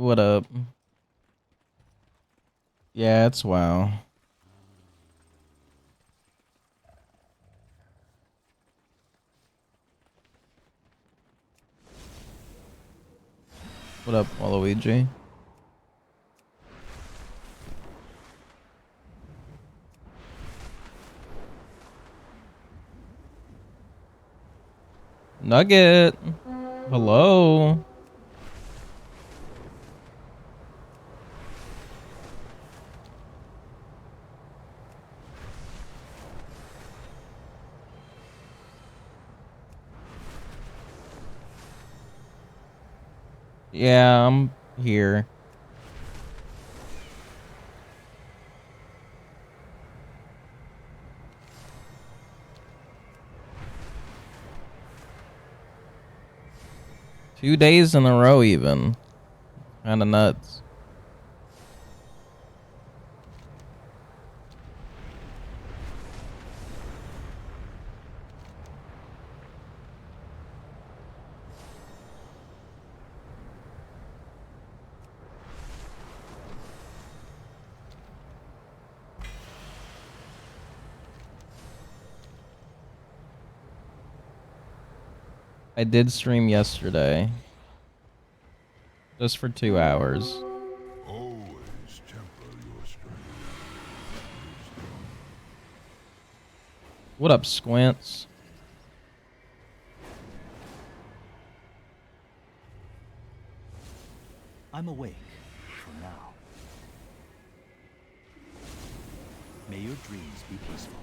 What up? Yeah, it's WoW. What up, Waluigi? Nugget! Hello? Yeah, I'm here. Two days in a row even. Kinda nuts. I did stream yesterday. Just for 2 hours. Always temper your strength. What up, Squints? I'm awake for now. May your dreams be peaceful.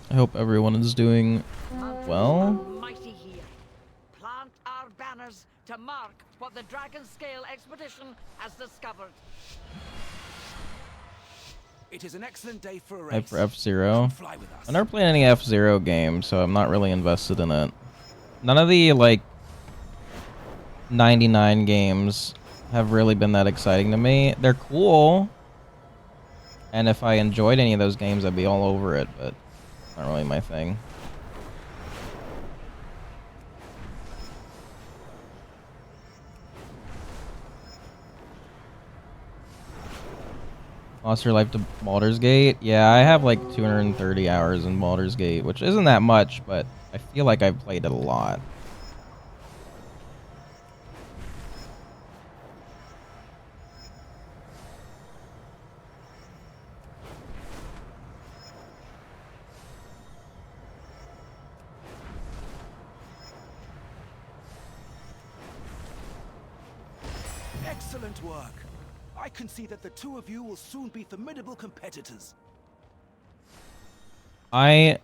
I hope everyone is doing well. Mighty here. Plant our banners to mark what the Dragon Scale expedition has discovered. It is an excellent day for a race. Hype for F-Zero. Fly with us. I never played any F-Zero games, so I'm not really invested in it. None of the, like, 99 games have really been that exciting to me. They're cool. And if I enjoyed any of those games, I'd be all over it, but not really my thing. Lost your life to Baldur's Gate? Yeah, I have like 230 hours in Baldur's Gate, which isn't that much, but I feel like I've played it a lot. Excellent work. I can see that the two of you will soon be formidable competitors. I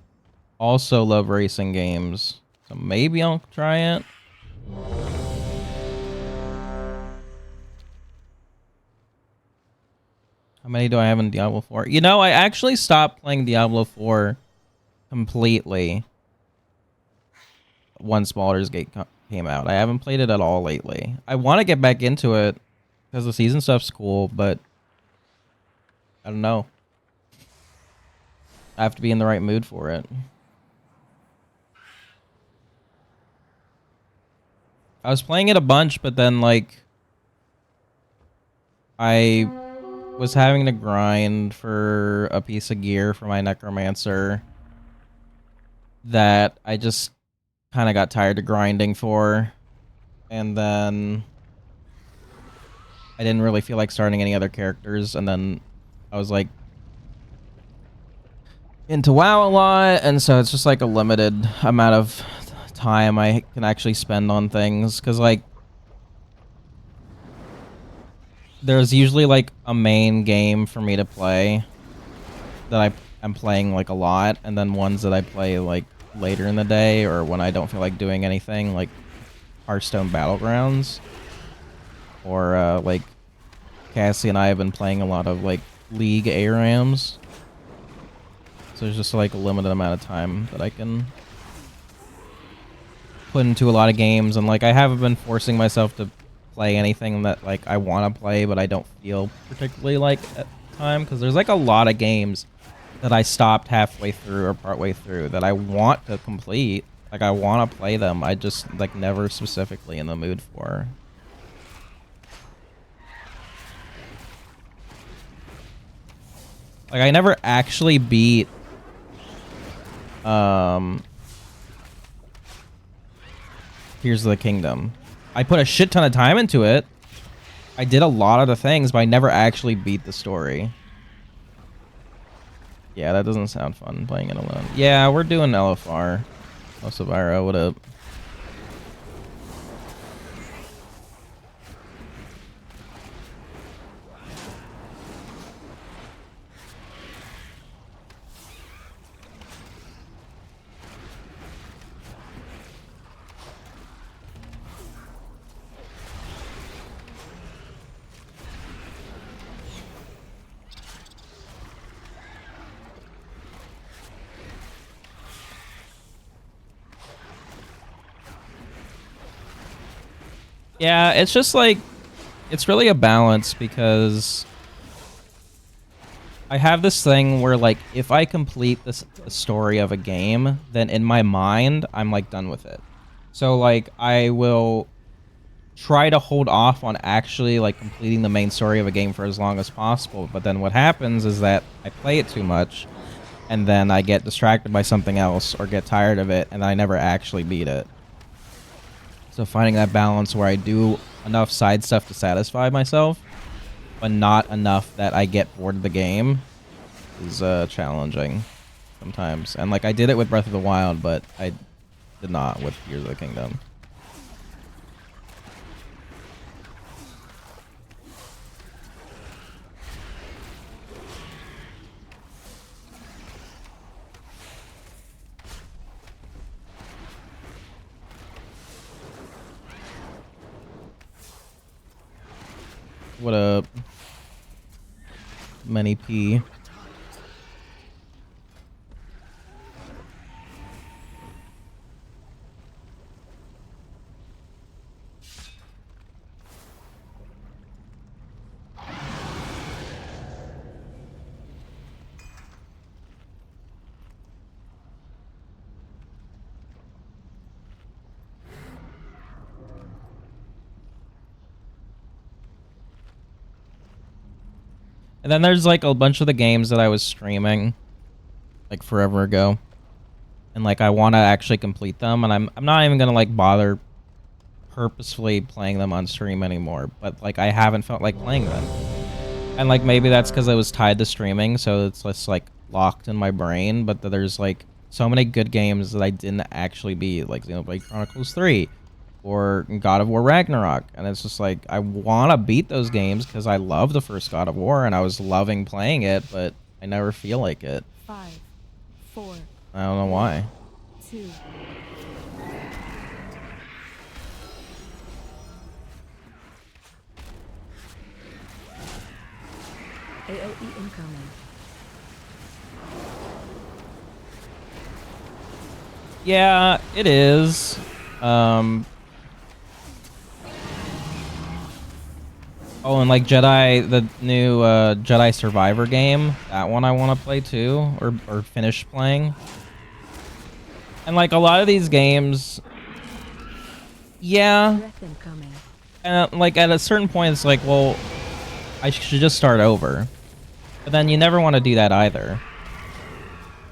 also love racing games, so maybe I'll try it. How many do I have in Diablo 4? You know, I actually stopped playing Diablo 4 completely once Baldur's Gate came out. I haven't played it at all lately. I want to get back into it because the season stuff's cool, but I don't know. I have to be in the right mood for it. I was playing it a bunch, but then, like, I was having to grind for a piece of gear for my necromancer that I just kind of got tired of grinding for. And then I didn't really feel like starting any other characters, and then I was like into WoW a lot, and so it's just like a limited amount of time I can actually spend on things, because like there's usually like a main game for me to play that I'm playing like a lot, and then ones that I play like later in the day or when I don't feel like doing anything, like Hearthstone Battlegrounds, or like Cassie and I have been playing a lot of like League ARAMs. So there's just like a limited amount of time that I can put into a lot of games, and like I haven't been forcing myself to play anything that like I want to play but I don't feel particularly like at the time, because there's like a lot of games that I stopped halfway through or partway through that I want to complete. Like I want to play them, I just like never specifically in the mood for. Like I never actually beat Here's the Kingdom. I put a shit ton of time into it. I did a lot of the things, but I never actually beat the story. Yeah, that doesn't sound fun, playing it alone. Yeah, we're doing LFR. Oh, Savira, what up? Yeah, it's just like, it's really a balance, because I have this thing where like if I complete the story of a game, then in my mind I'm like done with it. So like I will try to hold off on actually like completing the main story of a game for as long as possible, but then what happens is that I play it too much and then I get distracted by something else or get tired of it and I never actually beat it. So finding that balance where I do enough side stuff to satisfy myself, but not enough that I get bored of the game, is challenging sometimes. And like I did it with Breath of the Wild, but I did not with Tears of the Kingdom. What up? Many P. And then there's like a bunch of the games that I was streaming like forever ago. And like I want to actually complete them, and I'm not even going to like bother purposefully playing them on stream anymore, but like I haven't felt like playing them. And like maybe that's cuz I was tied to streaming, so it's just like locked in my brain, but there's like so many good games that I didn't actually beat, like Xenoblade Chronicles 3 or God of War Ragnarok, and it's just like I want to beat those games because I love the first God of War and I was loving playing it, but I never feel like it. 5, 4. I don't know why. 2. AOE incoming. Yeah, it is. Oh, and like Jedi, the new Jedi Survivor game, that one I want to play too, or finish playing. And like a lot of these games, yeah, Breath incoming. and like at a certain point it's like, well, I should just start over. But then you never want to do that either,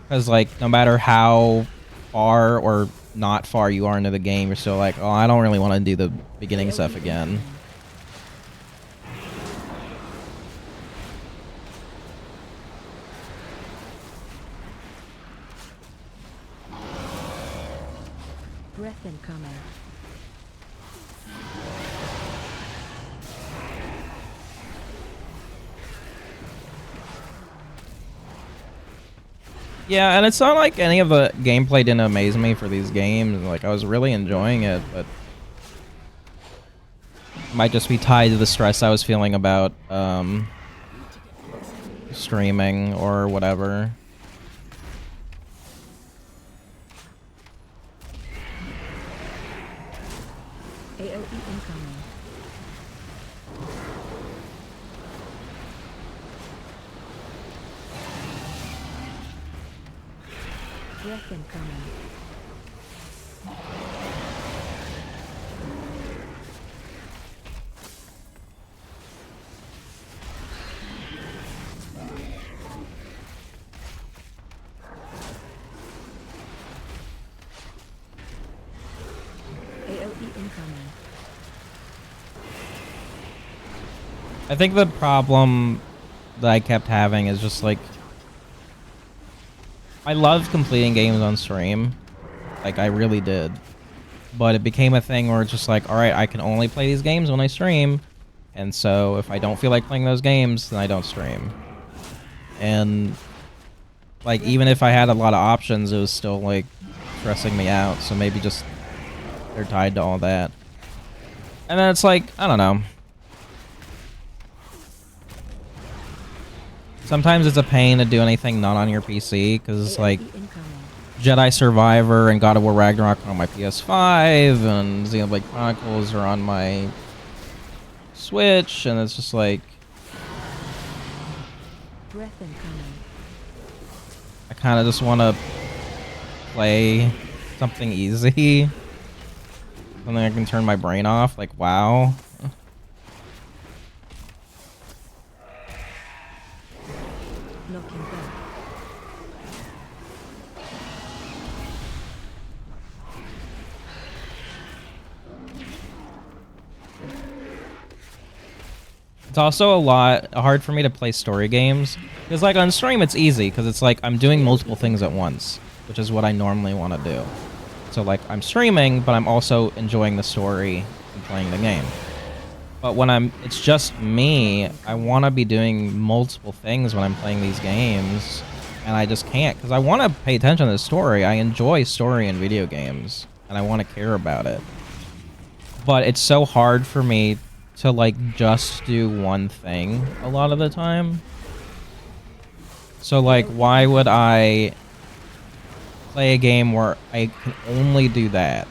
because like no matter how far or not far you are into the game, you're still like, oh, I don't really want to do the beginning stuff again. incoming. Yeah, and it's not like any of the gameplay didn't amaze me for these games. Like, I was really enjoying it, but it might just be tied to the stress I was feeling about streaming or whatever. AOE incoming. Breath incoming. AOE incoming. I think the problem that I kept having is just like, I loved completing games on stream. Like, I really did. But it became a thing where it's just like, alright, I can only play these games when I stream. And so if I don't feel like playing those games, then I don't stream. And like, even if I had a lot of options, it was still like stressing me out. So maybe just they're tied to all that. And then it's like, I don't know. Sometimes it's a pain to do anything not on your PC, because it's like AOE incoming. Jedi Survivor and God of War Ragnarok are on my PS5, and Xenoblade Chronicles are on my Switch, and it's just like, Breath incoming. I kind of just want to play something easy. Something I can turn my brain off, like WoW. Knocking back. It's also a lot hard for me to play story games, because like on stream it's easy, because it's like I'm doing multiple things at once, which is what I normally want to do. So like I'm streaming, but I'm also enjoying the story and playing the game. But when it's just me, I want to be doing multiple things when I'm playing these games, and I just can't, because I want to pay attention to the story. I enjoy story in video games, and I want to care about it. But it's so hard for me to like just do one thing a lot of the time. So like, why would I play a game where I can only do that,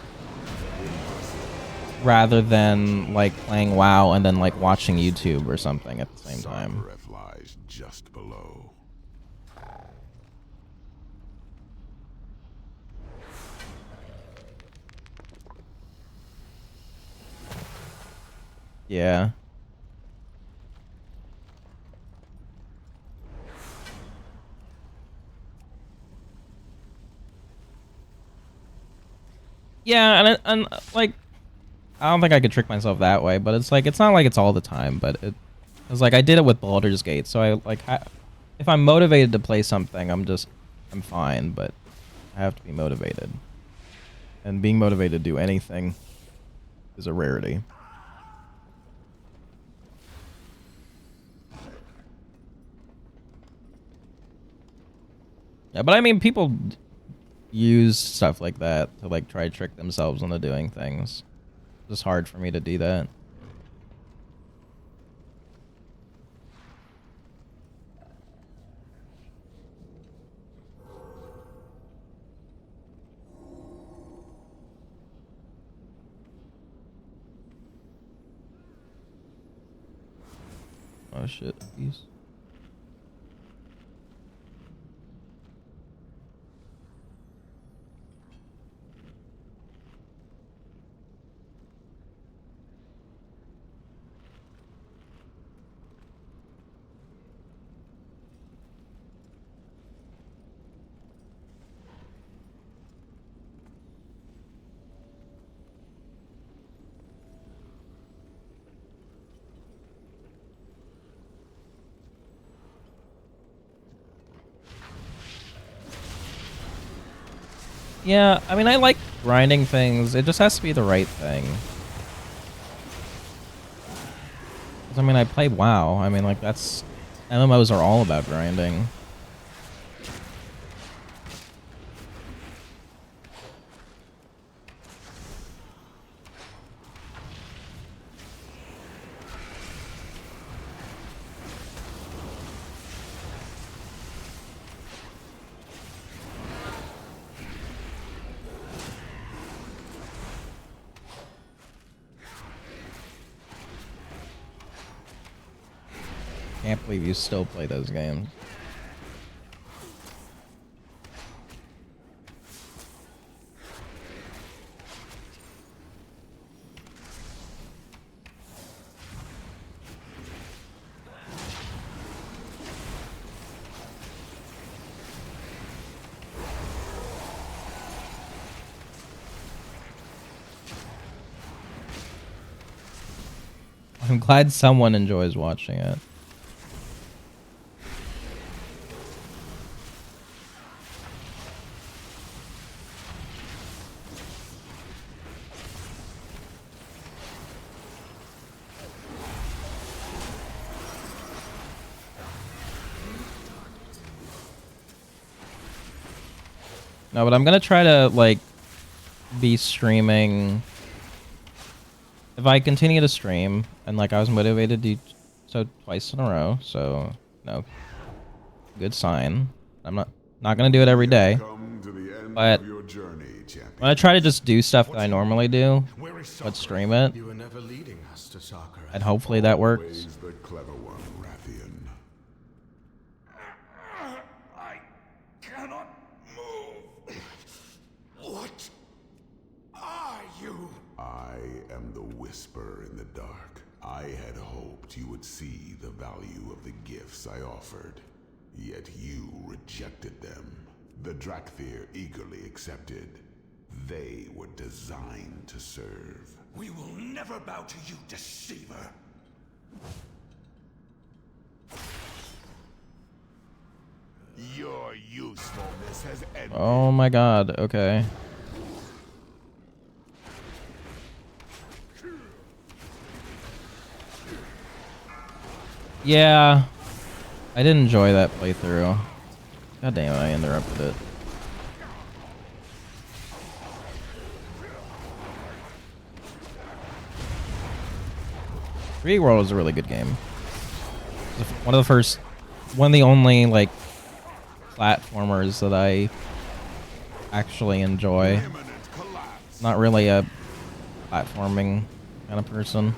rather than like playing WoW and then like watching YouTube or something at the same time? Sarkareth lies just below. Yeah. Yeah, and like, I don't think I could trick myself that way, but it's like, it's not like it's all the time, but it's like I did it with Baldur's Gate, so I like, if I'm motivated to play something, I'm fine, but I have to be motivated. And being motivated to do anything is a rarity. Yeah, but I mean, people use stuff like that to like try to trick themselves into doing things. It's just hard for me to do that. Oh shit, peace. Yeah, I mean, I like grinding things. It just has to be the right thing. 'Cause, I mean, I play WoW. I mean, like, that's... MMOs are all about grinding. Can't believe you still play those games. I'm glad someone enjoys watching it. No, but I'm gonna try to, like, be streaming. If I continue to stream, and, like, I was motivated to do so twice in a row, so, no. Good sign. I'm not gonna do it every day. Come to the end But of your journey, champion. I'm gonna try to just do stuff that I normally do, but stream it, You were never leading us to soccer. and hopefully that works. Always the clever one, Rathian. I cannot move. What are you? I am the whisper in the dark. I had hoped you would see the value of the gifts I offered. Yet you rejected them. The Drakthir eagerly accepted. They were designed to serve. We will never bow to you, deceiver. Your usefulness has ended. Oh my god, okay. Yeah, I did enjoy that playthrough. God damn it, I interrupted it. Three World was a really good game. One of the only, like, platformers that I actually enjoy. Imminent collapse. Not really a platforming kind of person.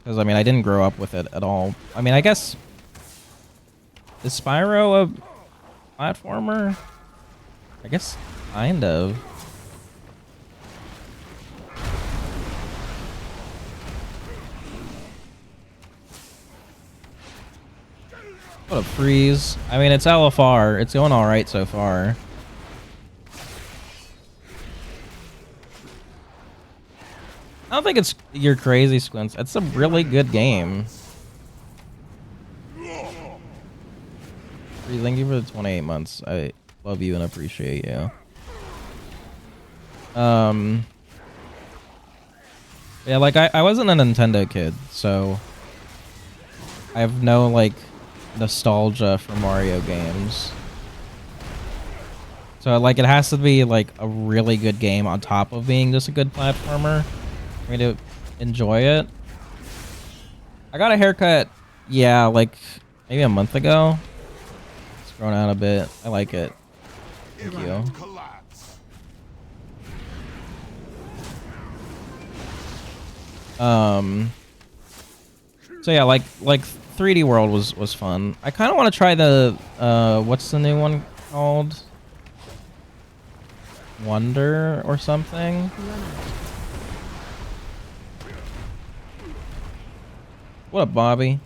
Because, I mean, I didn't grow up with it at all. I mean, I guess... Is Spyro a platformer? I guess, kind of. What a freeze. I mean, it's LFR. It's going alright so far. I don't think it's you're crazy, Squints. It's a really good game. Freeze, thank you for the 28 months. I love you and appreciate you. Yeah, like, I wasn't a Nintendo kid, so... I have no, like, nostalgia for Mario games. So, like, it has to be, like, a really good game on top of being just a good platformer for me to enjoy it. I got a haircut, yeah, like, maybe a month ago. It's grown out a bit. I like it. Thank you. Imminent collapse. So yeah, like 3D World was fun. I kind of want to try the what's the new one called? Wonder or something. What up, Bobby?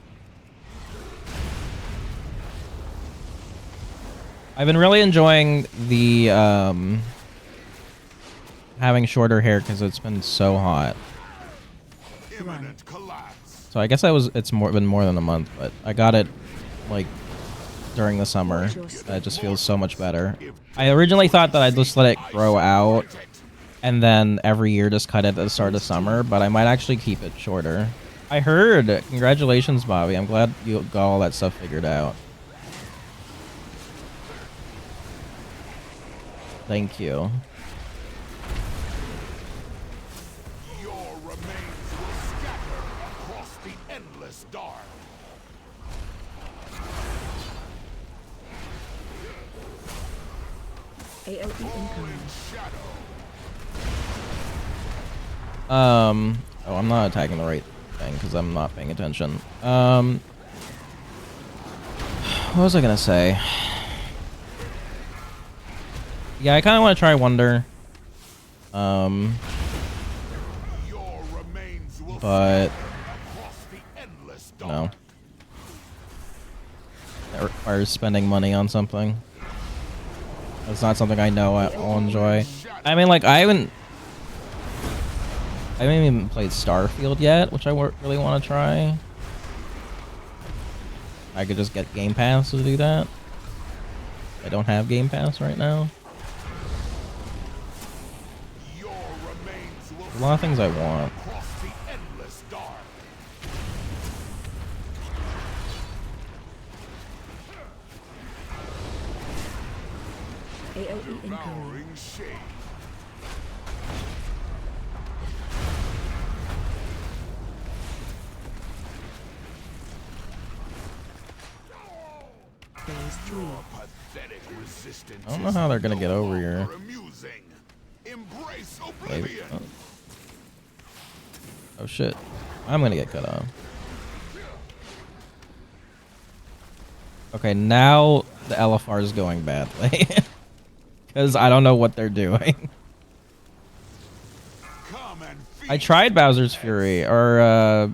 I've been really enjoying the having shorter hair because it's been so hot. Imminent collapse. So I guess it's been more than a month, but I got it like during the summer. It just feels so much better. I originally thought that I'd just let it grow out and then every year just cut it at the start of summer, but I might actually keep it shorter. I heard. Congratulations, Bobby. I'm glad you got all that stuff figured out. Thank you. Your remains will scatter across the endless dark. AOE incoming. Oh, I'm not attacking the right thing because I'm not paying attention. What was I gonna say? Yeah, I kind of want to try Wonder. Your remains will But across the endless dark. no. That requires spending money on something. That's not something I know I'll enjoy. I mean, like, I haven't even played Starfield yet, which I really want to try. I could just get Game Pass to do that. I don't have Game Pass right now. Your remains will There's a lot of things I want. across the endless dark. AOE incoming. Devouring shade. Phase 3. Pathetic resistance. I don't know how they're gonna get over here. Amusing. Embrace Maybe. oblivion. Oh shit. I'm gonna get cut off. Okay, now the LFR is going badly. Because I don't know what they're doing. Come and I feast. tried Bowser's Fury, or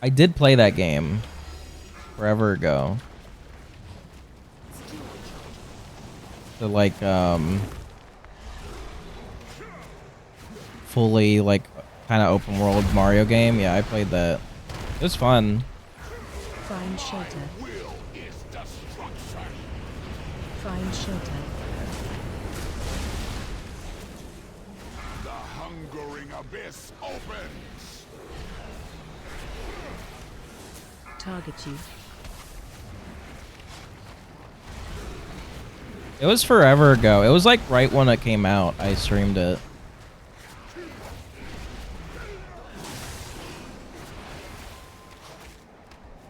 I did play that game forever ago. The like fully like kind of open world Mario game. Yeah, I played that. It was fun. Find shelter. Will is destruction. Find shelter. The hungering abyss opens. Target you. It was forever ago. It was like right when it came out. I streamed it.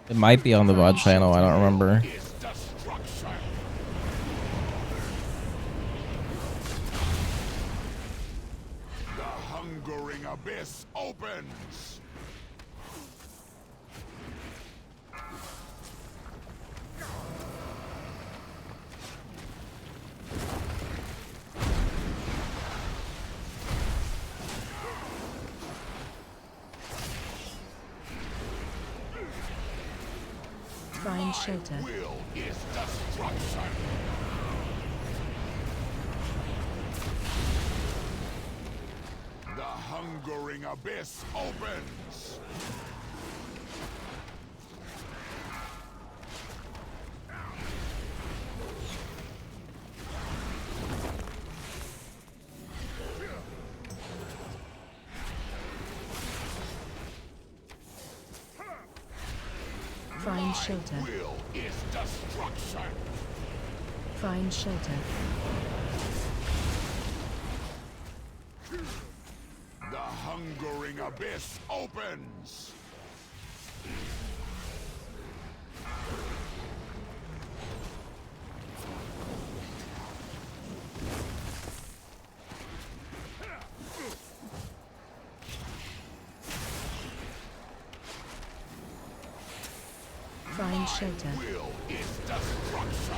It might be on the VOD channel. I don't remember. Is destruction. The hungering abyss opens. Find shelter. Will is destruction. The hungering abyss opens. Find shelter. Will is destruction. Find shelter. The hungering abyss opens. Find shelter. Will is destruction.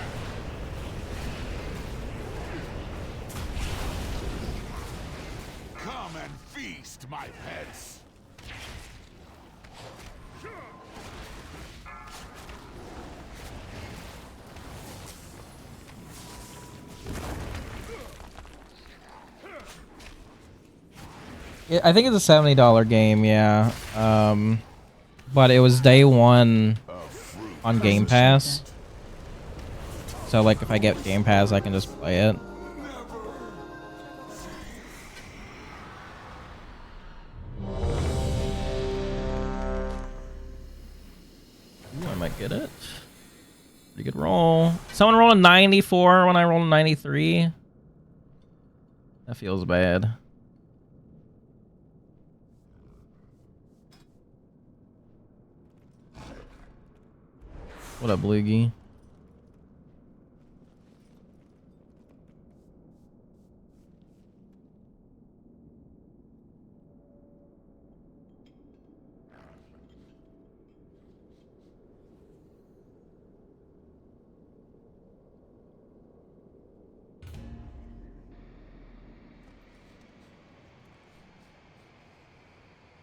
Come and feast, my pets. Yeah, I think it's a $70 game, yeah. But it was day one on Game Pass. So like if I get Game Pass, I can just play it. Ooh, I might get it. Pretty good roll. Someone rolled a 94 when I rolled a 93. That feels bad. What up, Loogie?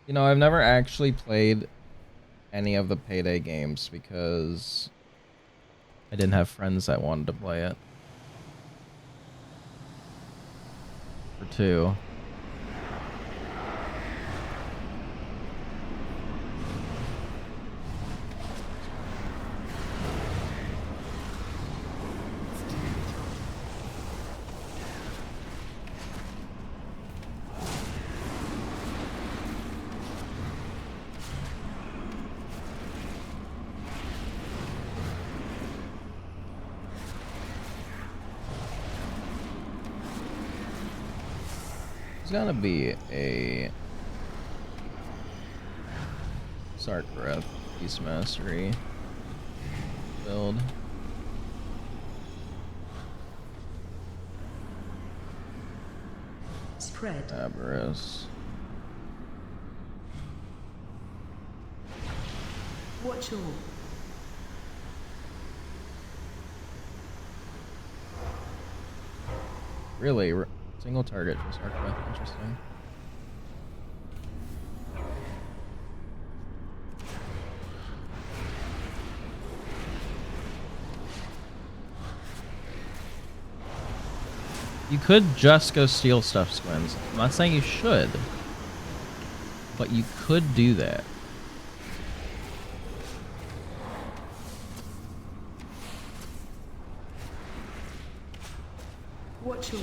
You know, I've never actually played any of the Payday games because I didn't have friends that wanted to play it. For 2. There's gotta be a Sark Breath Beast Mastery build. Spread. Aberus. Watch all. Really? Single target for Sark Breath. Interesting. You could just go steal stuff, Squins. I'm not saying you should, but you could do that. Watch all.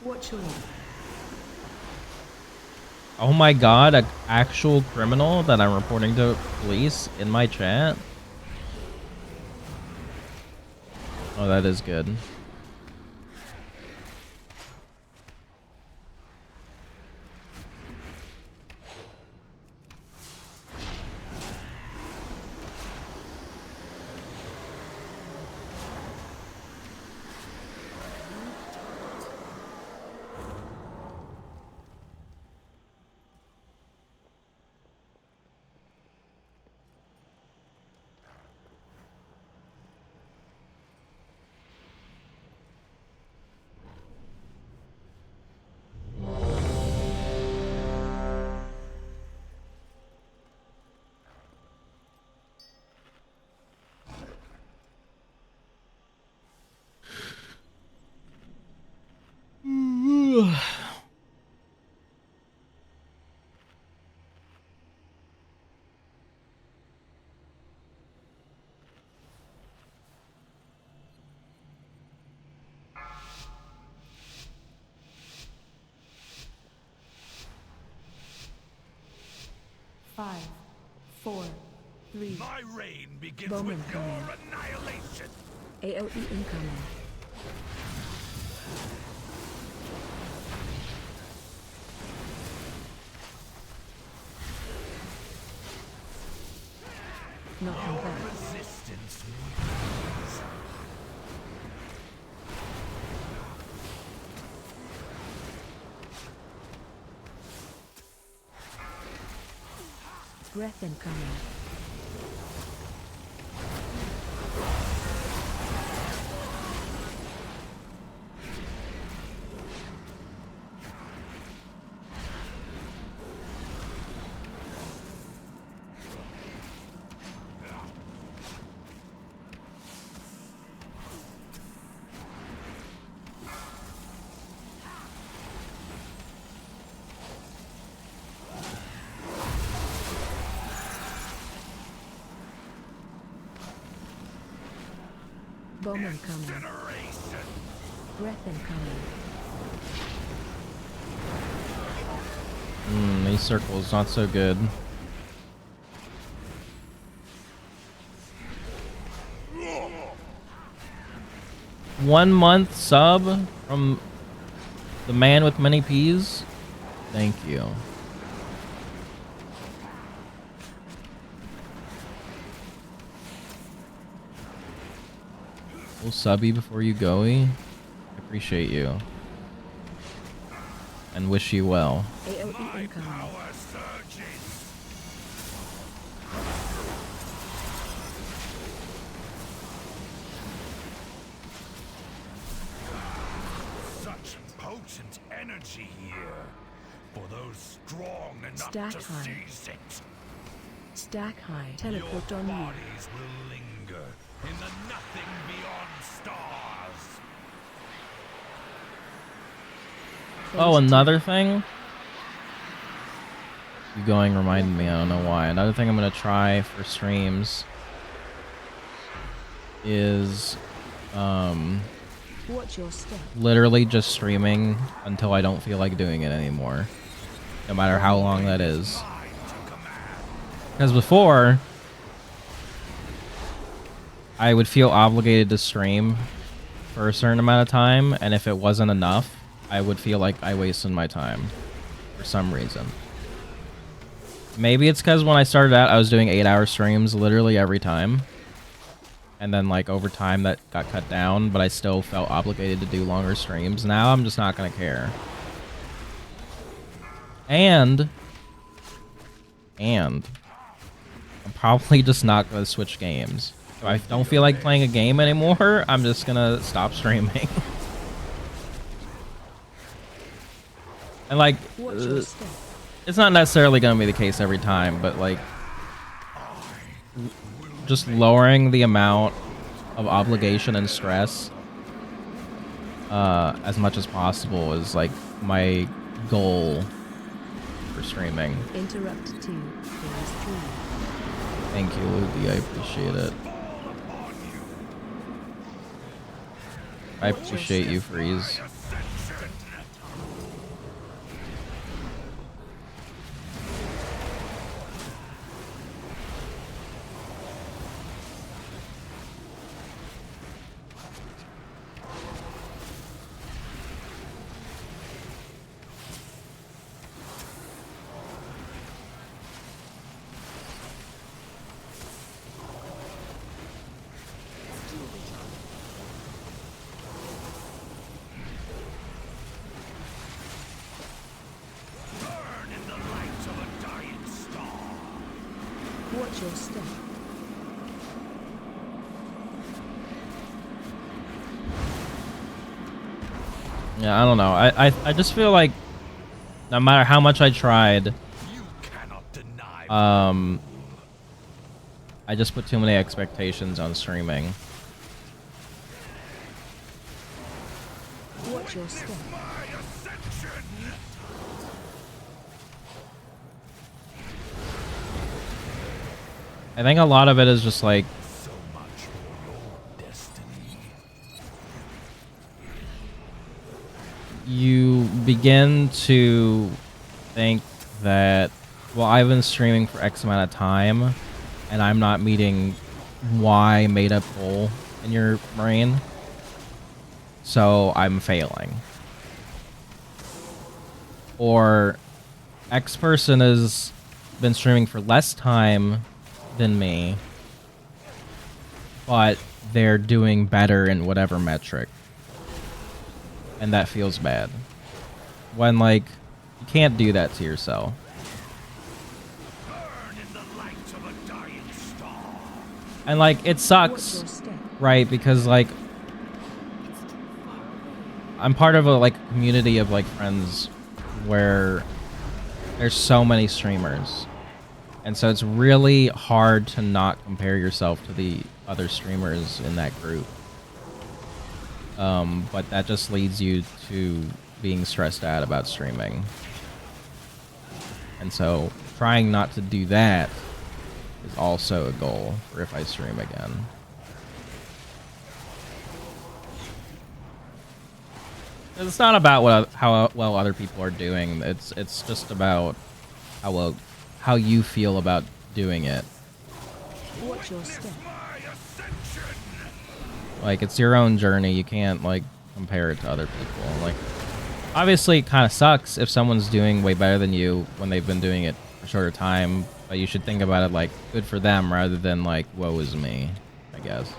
Watch all. Oh my god, an actual criminal that I'm reporting to police in my chat? Oh, that is good. Five, four, three. My reign begins Bowman with your coming. annihilation. AOE incoming. Knocking back. Resistance. Breath incoming. Bowman coming. Breath incoming. These circles not so good. One month sub from the man with many P's. Thank you. We'll sub you before you go-y. I appreciate you. And wish you well. AOE incoming. Such potent energy here for those strong enough Stack to high. seize it. Stack high. Your Teleport on you. bodies will linger in the nothing beyond stars. Oh, another thing? You going reminded me, I don't know why. Another thing I'm gonna try for streams is Watch your step. literally just streaming until I don't feel like doing it anymore. No matter how long that is. Because before, I would feel obligated to stream for a certain amount of time, and if it wasn't enough, I would feel like I wasted my time for some reason. Maybe it's because when I started out, I was doing 8-hour streams literally every time. And then, like, over time, that got cut down, but I still felt obligated to do longer streams. Now, I'm just not going to care. And I'm probably just not going to switch games. If I don't feel like playing a game anymore, I'm just going to stop streaming. And, like, Watch your step. it's not necessarily going to be the case every time, but, like, just lowering the amount of obligation and stress as much as possible is, like, my goal for streaming. Interrupt 2. Phase 3. Thank you, Ludi. I appreciate it. I appreciate you, Freeze. Watch your step. Yeah, I don't know. I just feel like no matter how much I tried, You cannot deny I just put too many expectations on streaming. Watch your step. my ascension. I think a lot of it is just like So much for your destiny. you begin to think that, well, I've been streaming for X amount of time and I'm not meeting Y made up goal in your brain, so I'm failing. Or X person has been streaming for less time than me, but they're doing better in whatever metric. And that feels bad. When, like, you can't do that to yourself. Burn in the light of a dying star. And, like, it Watch sucks, your step. right? Because, like, I'm part of a, like, community of, like, friends where there's so many streamers. And so it's really hard to not compare yourself to the other streamers in that group. But that just leads you to being stressed out about streaming. And so trying not to do that is also a goal for if I stream again. It's not about how well other people are doing. It's just about how you feel about doing it. Watch your step. Like, it's your own journey. You can't, like, compare it to other people. Like, obviously, it kind of sucks if someone's doing way better than you when they've been doing it for a shorter time. But you should think about it like, good for them rather than, like, woe is me, I guess.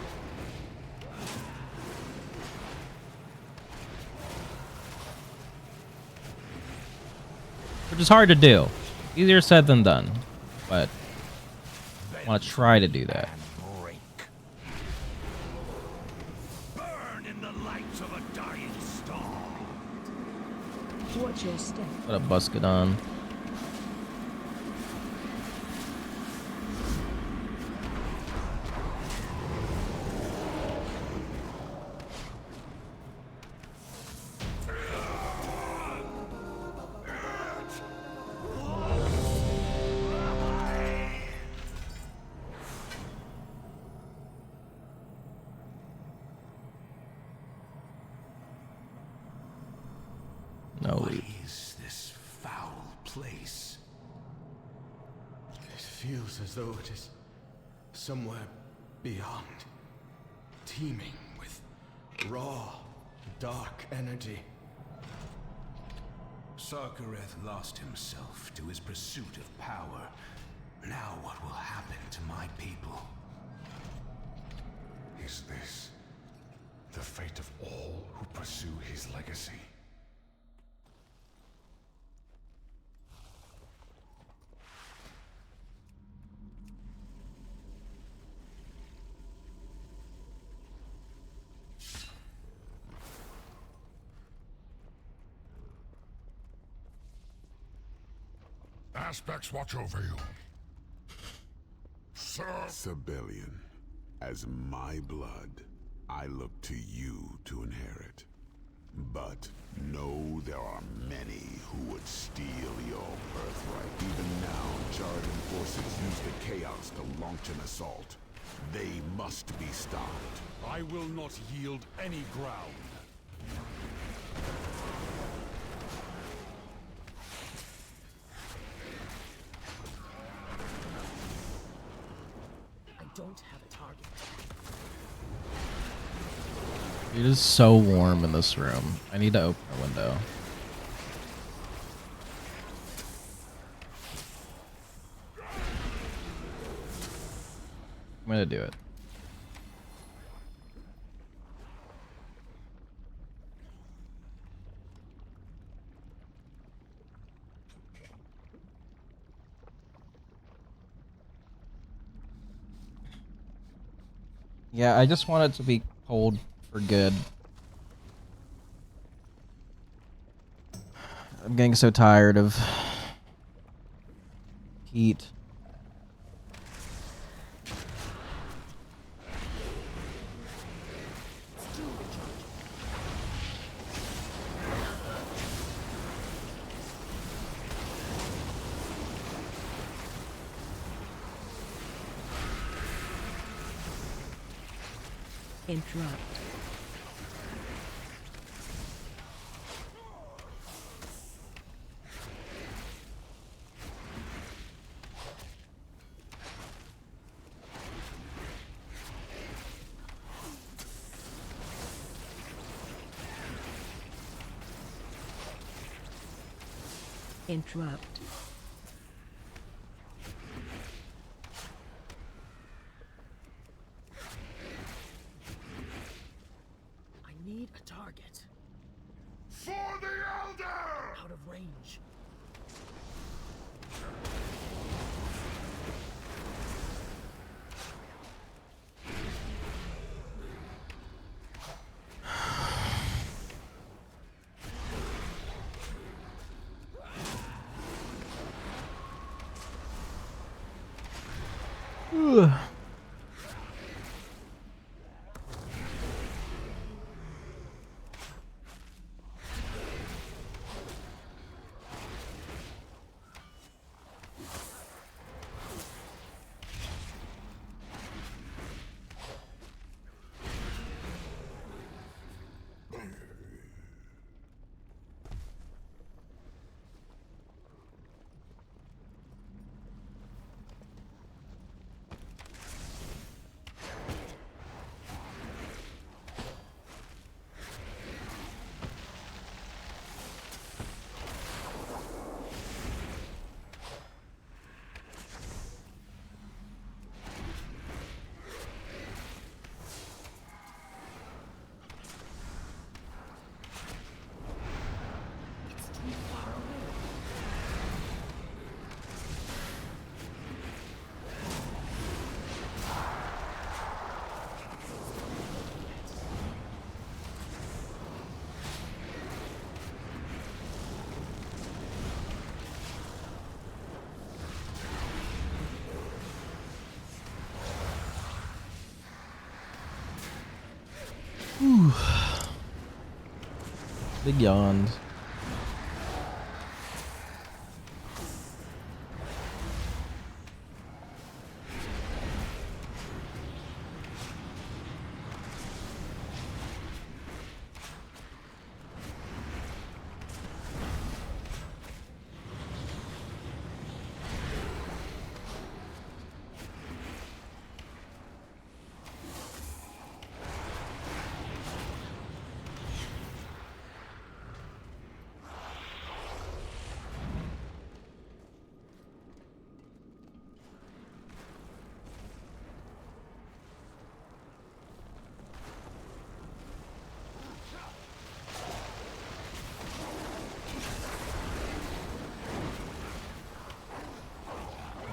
Which is hard to do. Easier said than done. But I want to try to do that. Burn in the light of a dying star. Watch your step. What a Buscadon. No What leap. is this foul place? It feels as though it is somewhere beyond, teeming with raw, dark energy. Sarkareth lost himself to his pursuit of power. Now what will happen to my people? Is this the fate of all who pursue his legacy? Aspects watch over you. Sir. Sibelian, as my blood, I look to you to inherit. But know there are many who would steal your birthright. Even now, Jarden forces use the chaos to launch an assault. They must be stopped. I will not yield any ground. I don't have a target. It is so warm in this room. I need to open a window. I'm gonna do it. Yeah, I just want it to be cold for good. I'm getting so tired of heat. Interrupt. Interrupt. I need a target. For the Elder! Out of range. Beyond.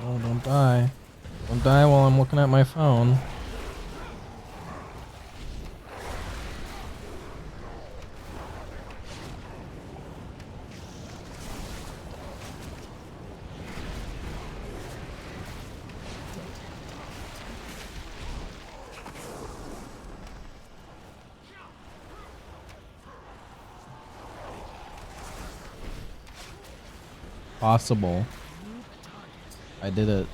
Oh, don't die. Don't die while I'm looking at my phone. Possible. I did it.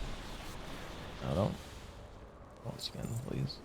No, don't skin, please.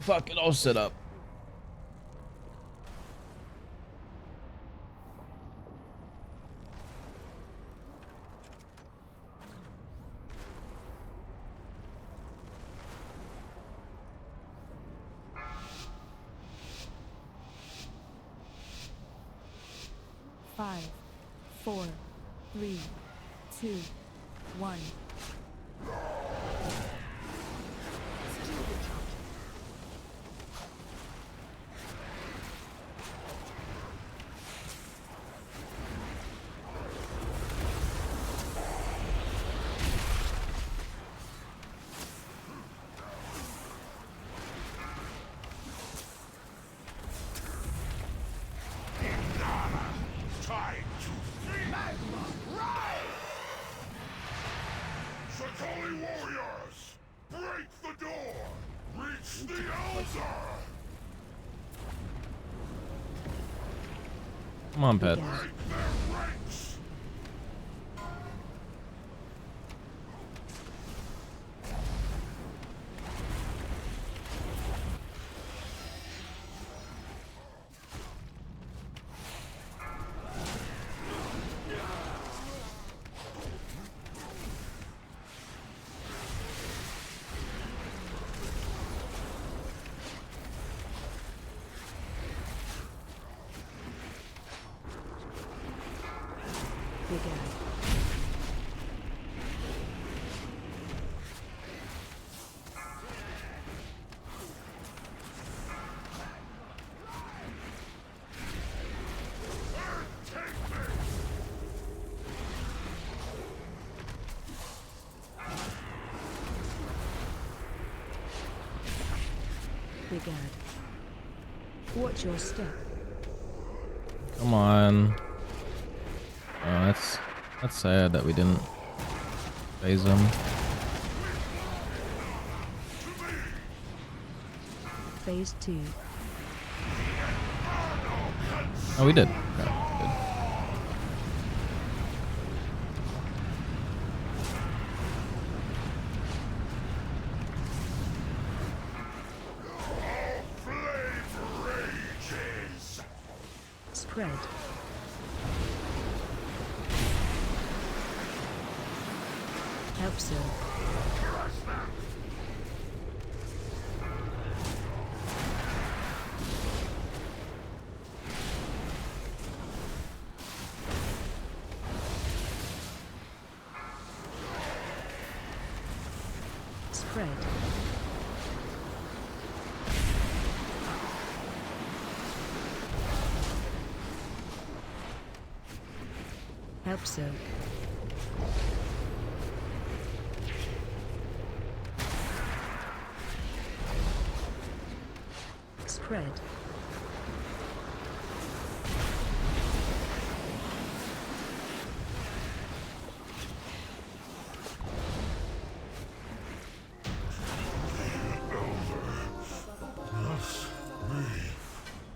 Fuck it, I'll sit up. Five, 4, 3, 2, 1. Time to feed! Magma, rise! Sakali warriors! Break the door! Reach the Elder! Come on, pet. Break their ranks! Big Ad. Watch your step. Come on. Oh, that's sad that we didn't phase him. Phase 2. Oh, we did. Okay, good. Spread. Help so. Spread. Help so. Spread.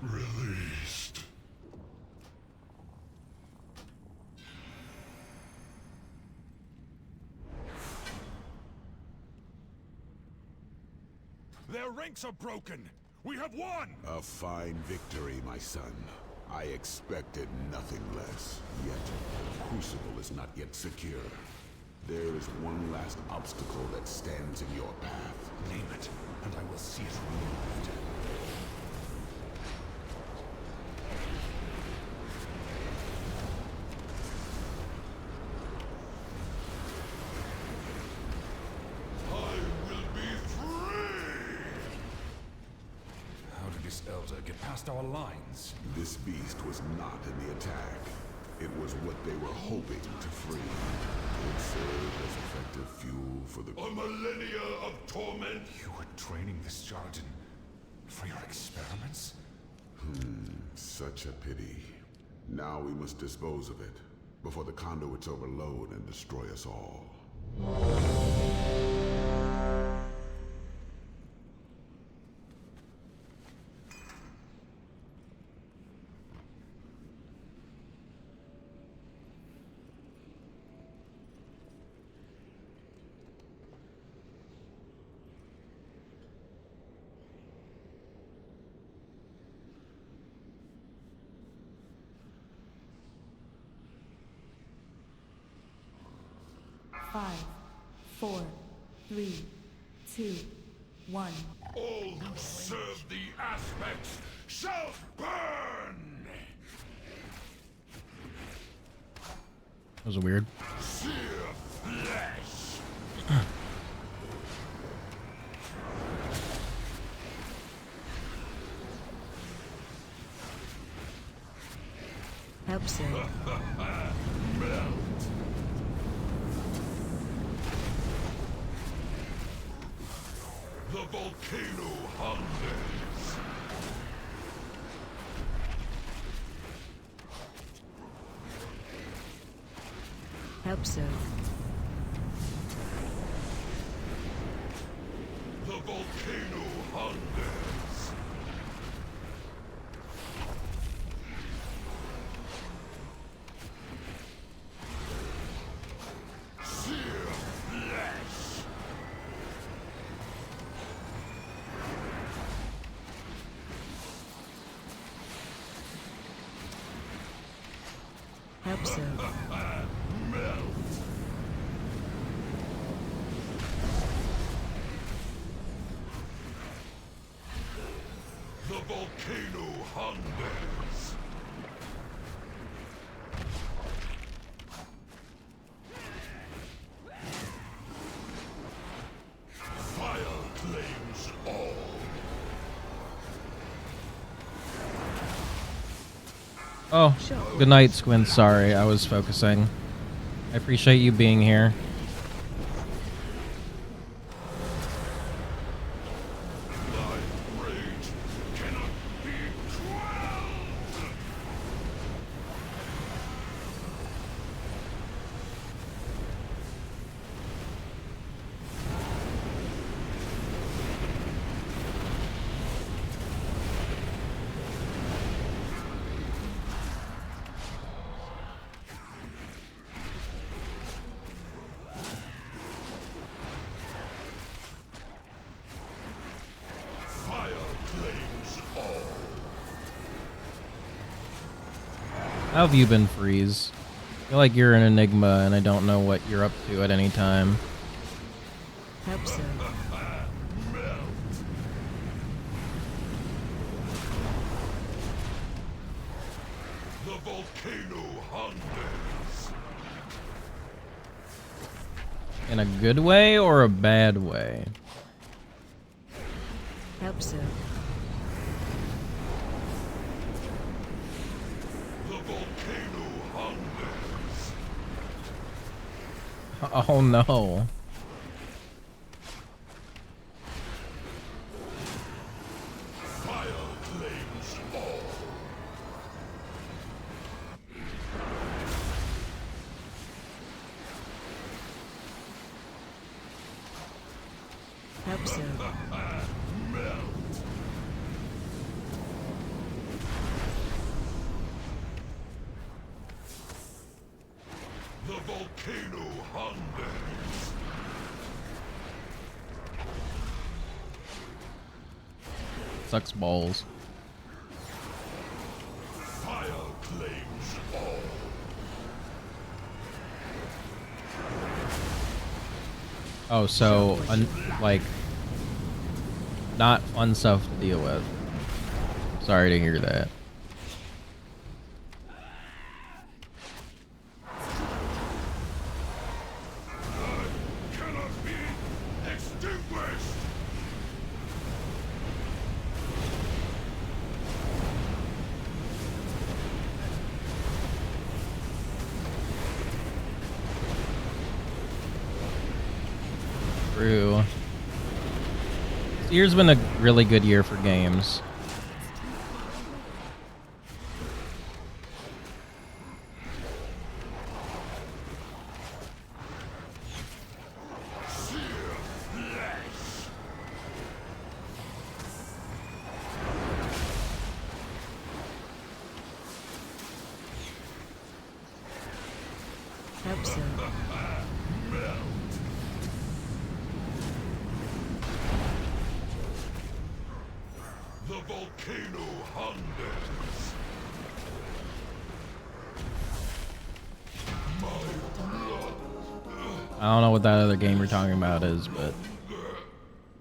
Released. Their ranks are broken. We have won! A fine victory, my son. I expected nothing less. Yet, the Crucible is not yet secure. There is one last obstacle that stands in your path. Name it, and I will see it removed. I will be free! How did this elder get past our lines? This beast was not in the attack. It was what they were hoping to free. It served as effective fuel for the... A millennia of torment? You were training this Jarden for your experiments? Such a pity. Now we must dispose of it, before the conduits overload and destroy us all. Five, 4, 3, 2, 1. All who serve the aspects shall burn! That was weird. Sear flesh! Help so. Melt! The volcano hungers! Help so. The volcano hungers! Sear flesh! Help so. Melt! The volcano hungers! Oh, good night, Squint. Sorry, I was focusing. I appreciate you being here. My rage cannot be quelled! Fire claims all. How have you been, Freeze? I feel like you're an enigma, and I don't know what you're up to at any time. Hope so. The volcano hungers. In a good way or a bad way? Hope so. The volcano hungers. Oh no. Fire claims all. Hope so. The volcano hungers. Sucks balls. Fire claims all. Oh, so, like, not fun stuff to deal with. Sorry to hear that. Cannot be extinguished. True. This year's been a really good year for games. Hope so. The volcano hungers. I don't know what that other game you're talking about is, but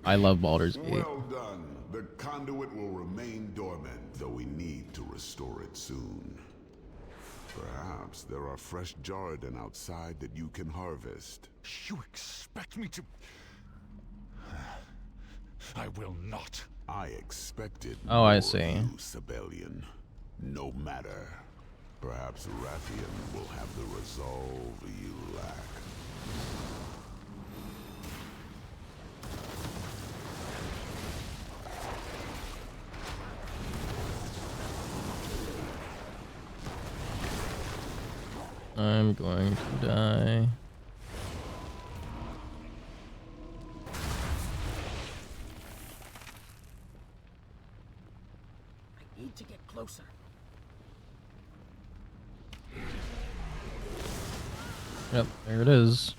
I love Baldur's Gate. Well done. The conduit will remain dormant, though we need to restore it soon. Perhaps there are fresh Jarden outside that you can harvest. You expect me to... I will not. I expected Oh, I more see. of you, Sibelian. No matter. Perhaps Rathian will have the resolve you lack. I'm going to die. I need to get closer. Yep, there it is.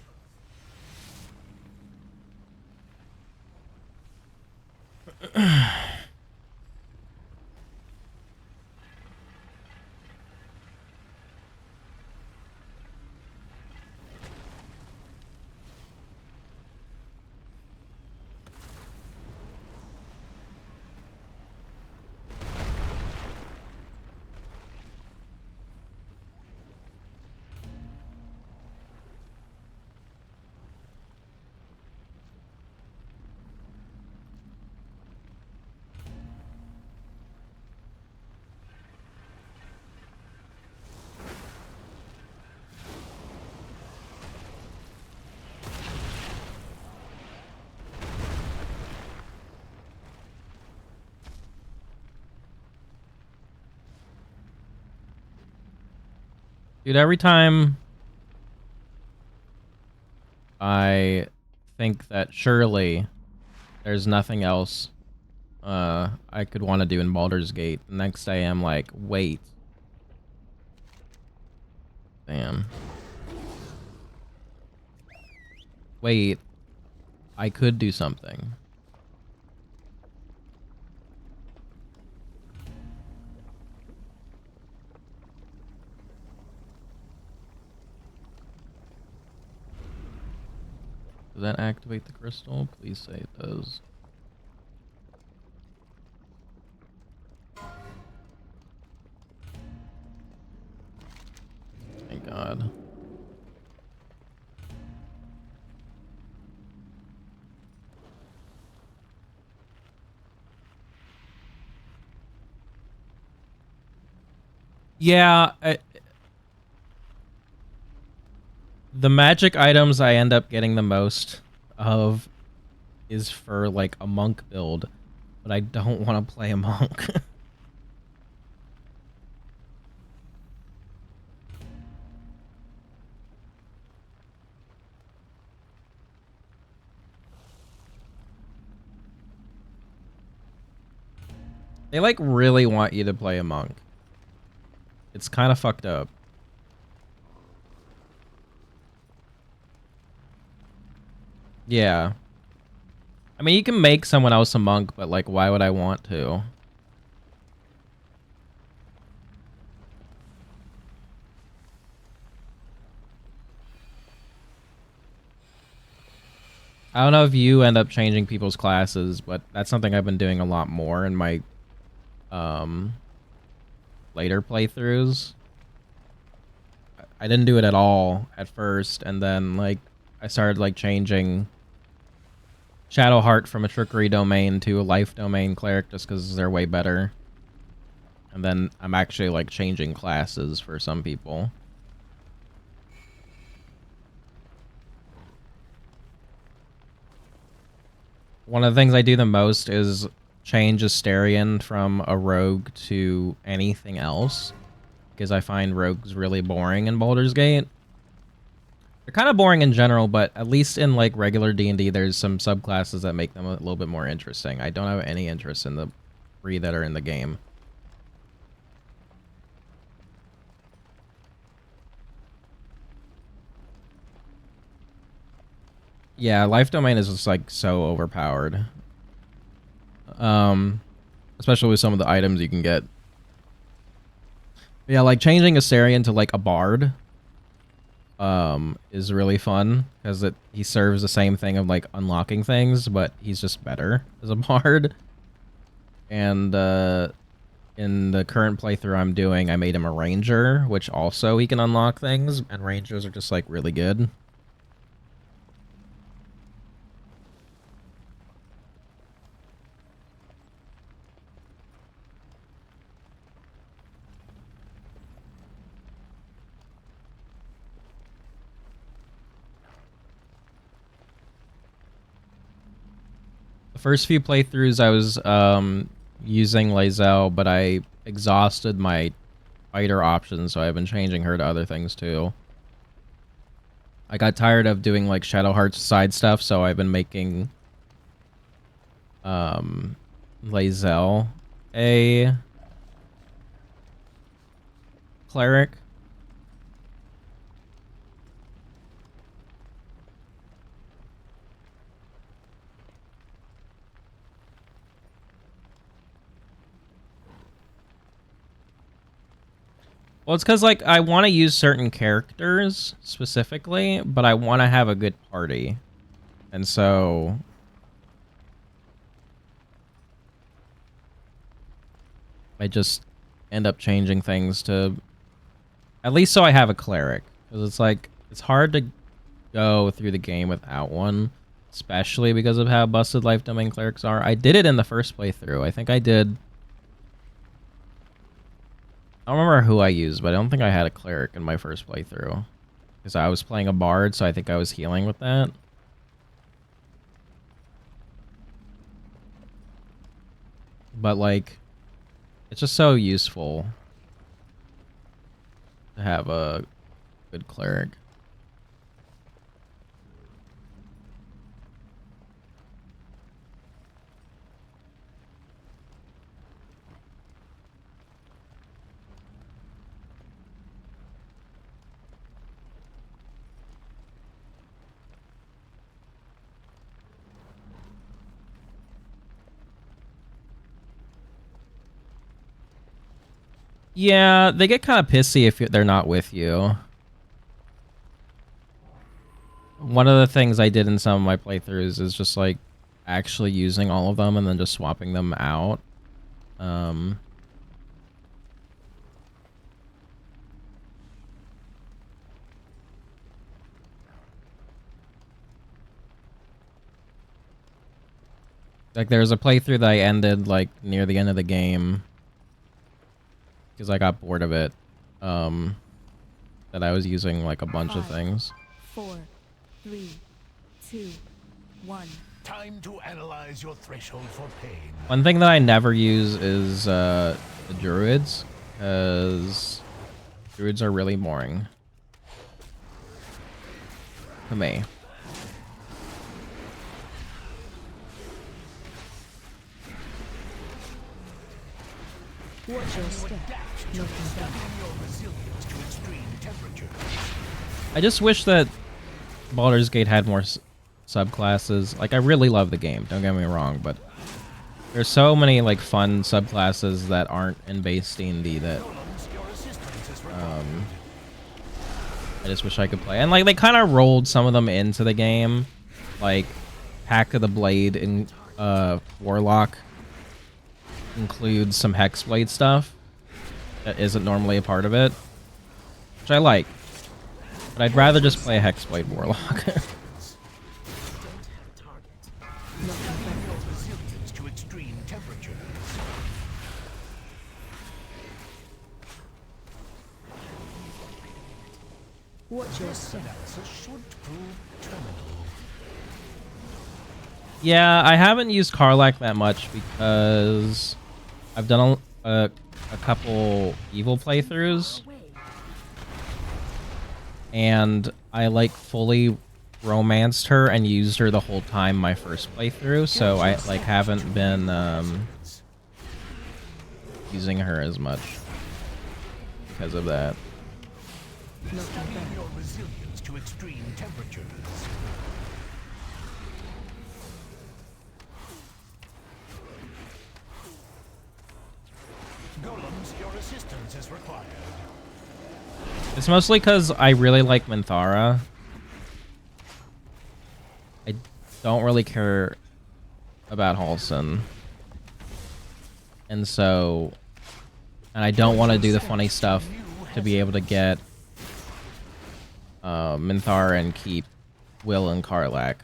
Dude, every time I think that surely there's nothing else I could want to do in Baldur's Gate, the next day I'm like, wait. Damn. Wait. I could do something. Does that activate the crystal? Please say it does. Thank God. Yeah, the magic items I end up getting the most of is for like a monk build, but I don't want to play a monk. They like really want you to play a monk. It's kind of fucked up. Yeah. I mean, you can make someone else a monk, but like, why would I want to? I don't know if you end up changing people's classes, but that's something I've been doing a lot more in my later playthroughs. I didn't do it at all at first, and then like I started like changing Shadowheart from a trickery domain to a life domain cleric just because they're way better. And then I'm actually like changing classes for some people. One of the things I do the most is change Asterion from a rogue to anything else, because I find rogues really boring in Baldur's Gate. They're kind of boring in general, but at least in like regular D&D, there's some subclasses that make them a little bit more interesting. I don't have any interest in the 3 that are in the game. Yeah, life domain is just like so overpowered. Especially with some of the items you can get. Yeah, like changing Asterion to like a bard is really fun because he serves the same thing of like unlocking things, but he's just better as a bard. And in the current playthrough I'm doing, I made him a ranger, which also he can unlock things, and rangers are just like really good. The first few playthroughs I was using Lae'zel, but I exhausted my fighter options, so I've been changing her to other things too. I got tired of doing like Shadowheart's side stuff, so I've been making Lae'zel a cleric. Well, it's because like I want to use certain characters specifically, but I want to have a good party, and so I just end up changing things to at least so I have a cleric, because it's like it's hard to go through the game without one, especially because of how busted life domain clerics are. I did it in the first playthrough. I think I did. I don't remember who I used, but I don't think I had a cleric in my first playthrough. Because I was playing a bard, so I think I was healing with that. But, like, it's just so useful to have a Good cleric. Yeah, they get kind of pissy if they're not with you. One of the things I did in some of my playthroughs is just like actually using all of them and then just swapping them out. Like there was a playthrough that I ended like near the end of the game because I got bored of it. That I was using like a bunch of things. 4, 3, 2, 1. Time to analyze your threshold for pain. One thing that I never use is the druids, because druids are really boring to me. Watch your step. Looking back. Your resilience to extreme temperatures. I just wish that Baldur's Gate had more subclasses. Like, I really love the game, don't get me wrong, but there's so many like fun subclasses that aren't in base D&D that I just wish I could play. And like they kind of rolled some of them into the game, like Hack of the Blade and Warlock includes some Hexblade stuff that isn't normally a part of it, which I like. But I'd rather just play a Hexblade Warlock. Resilience to extreme temperatures. Watch your step. Analysis should prove terminal. Yeah, I haven't used Karlach that much because I've done a couple evil playthroughs, and I like fully romanced her and used her the whole time my first playthrough, so I like haven't been using her as much because of that. Your resilience to extreme temperatures. Golems, your assistance is required. It's mostly because I really like Minthara. I don't really care about Halsin. And so... And I don't want to do the funny stuff to be able to get Minthara and keep Will and Karlach.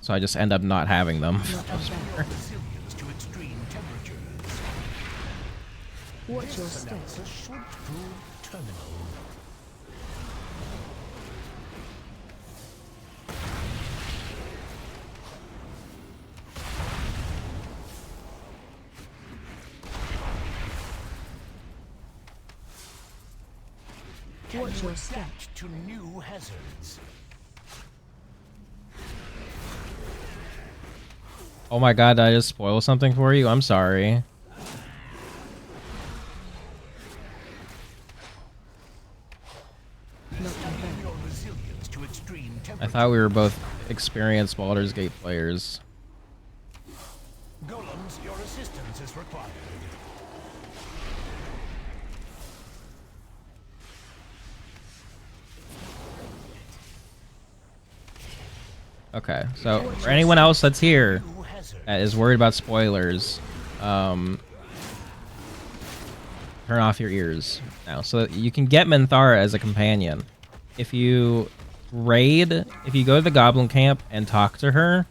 So I just end up not having them. Resilience to extreme temperatures. Watch your step. Analysis should prove terminal. Watch your step. Adapt to new hazards. Oh my god, did I just spoil something for you? I'm sorry. Your resilience to extreme I temperatures. thought we were both experienced Baldur's Gate players. Golems, your assistance is required. Okay, so for anyone else that's here New hazard. that is worried about spoilers, turn off your ears now so that you can get Minthara as a companion. If you if you go to the Goblin Camp and talk to her,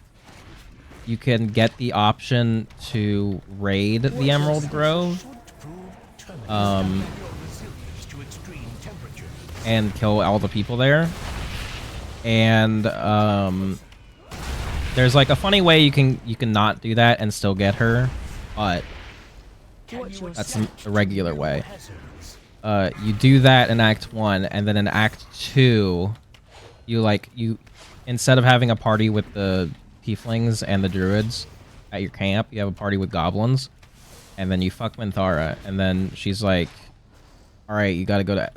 you can get the option to raid the Emerald Grove Your resilience to extreme temperatures. and kill all the people there. And there's like a funny way you can not do that and still get her, but Watch your that's step. the regular way. Hazards. You do that in Act 1, and then in Act 2, you instead of having a party with the tieflings and the druids at your camp, you have a party with goblins, and then you fuck Minthara, and then she's like, all right, you gotta go to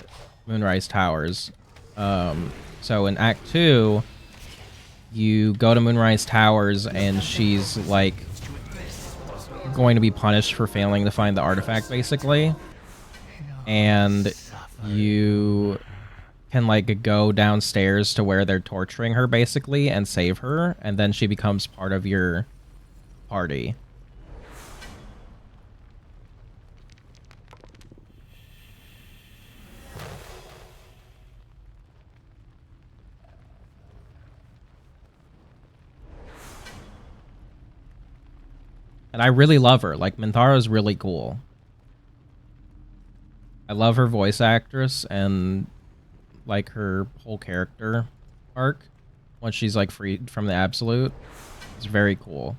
Moonrise Towers. So in Act 2, you go to Moonrise Towers, and she's like going to be punished for failing to find the artifact, basically. And you can like go downstairs to where they're torturing her, basically, and save her, and then she becomes part of your party. And I really love her. Like, Minthara's really cool. I love her voice actress and like her whole character arc once she's like freed from the absolute. It's very cool.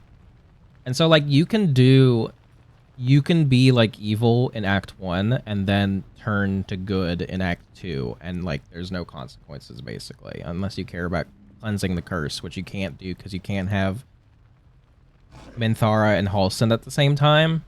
And so like you can be like evil in Act 1 and then turn to good in Act 2, and like there's no consequences, basically, unless you care about cleansing the curse, which you can't do because you can't have Minthara and Halsin at the same time.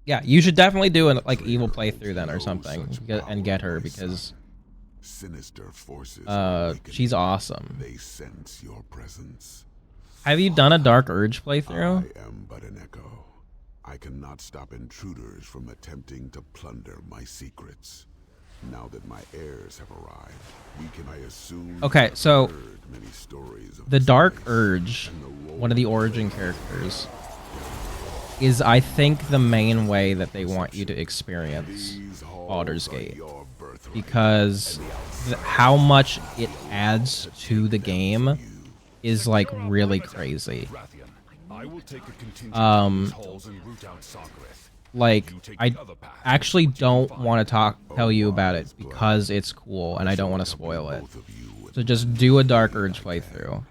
Yeah, you should definitely do an like evil playthrough then or something and get her, because sinister forces she's awesome. They sense your presence. Have you done a Dark Urge playthrough? I am but an echo. I cannot stop intruders from attempting to plunder my secrets. Now that my heirs have arrived, I assume. Okay, so many stories of the Dark Urge, one of the origin characters, is I think the main way that they want you to experience Baldur's Gate, because how much it adds to the game is like really crazy. Like, I actually don't want to tell you about it because it's cool and I don't want to spoil it. So just do a Dark Urge playthrough.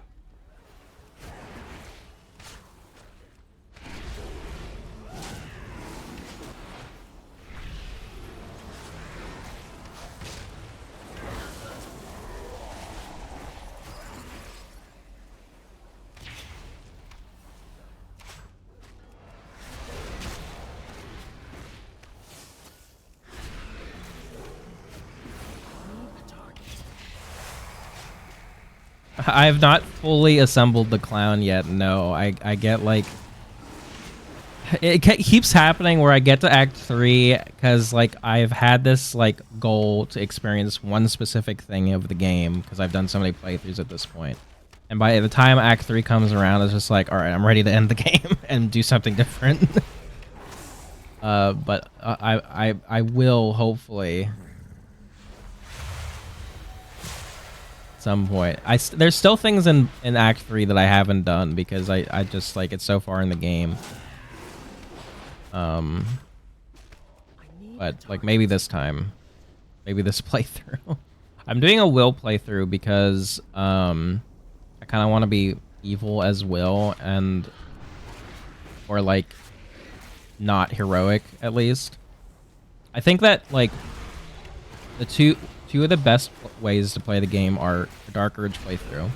I have not fully assembled the clown yet. No, I get like it keeps happening where I get to Act 3 because like I've had this like goal to experience one specific thing of the game because I've done so many playthroughs at this point. And by the time Act 3 comes around, it's just like, all right, I'm ready to end the game and do something different. But I will hopefully. Some point. There's still things in Act 3 that I haven't done because I just like it's so far in the game. But like maybe this time, maybe this playthrough. I'm doing a Will playthrough because I kind of want to be evil as Will, and or like not heroic at least. I think that like the two of the best ways to play the game are a Dark Urge playthrough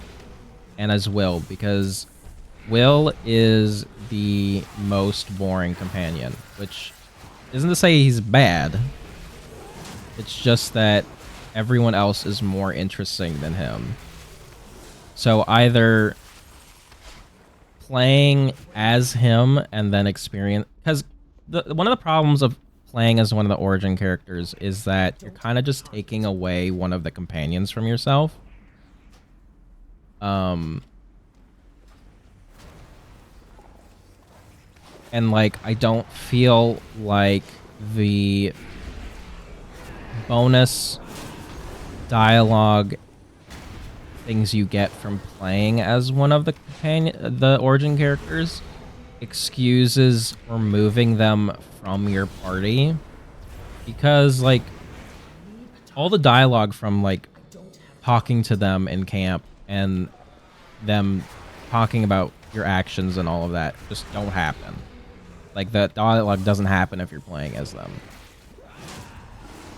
and as Will, because Will is the most boring companion, which isn't to say he's bad. It's just that everyone else is more interesting than him. So either playing as him and then experience, because one of the problems of playing as one of the origin characters is that you're kind of just taking away one of the companions from yourself. And like I don't feel like the bonus dialogue things you get from playing as one of the origin characters excuses removing them from your party, because like all the dialogue from like talking to them in camp and them talking about your actions and all of that just don't happen. Like the dialogue doesn't happen if you're playing as them.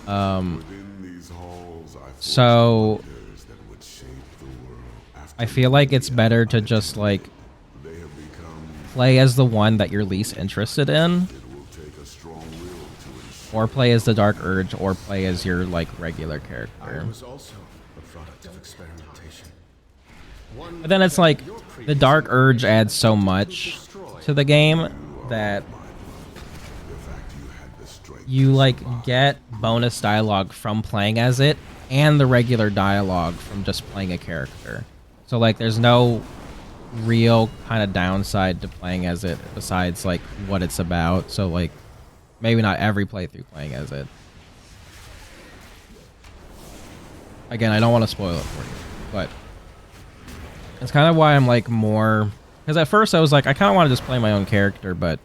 Within these halls, So that would shape the world. I feel like it's better to just like They have become. play as the one that you're least interested in, It will take a strong will to ensure. or play as the Dark Urge, or play as your like regular I character. was also a product of experimentation. One But then it's like your the previous Dark Urge incarnation adds so attempted to much destroy. to the game that The fact you had the strength. you like get bonus dialogue from playing as it and the regular dialogue from just playing a character. So like there's no real kind of downside to playing as it besides like what it's about. So like maybe not every playthrough playing as it. Again, I don't want to spoil it for you, but it's kind of why I'm like more, because at first I was like I kind of want to just play my own character, but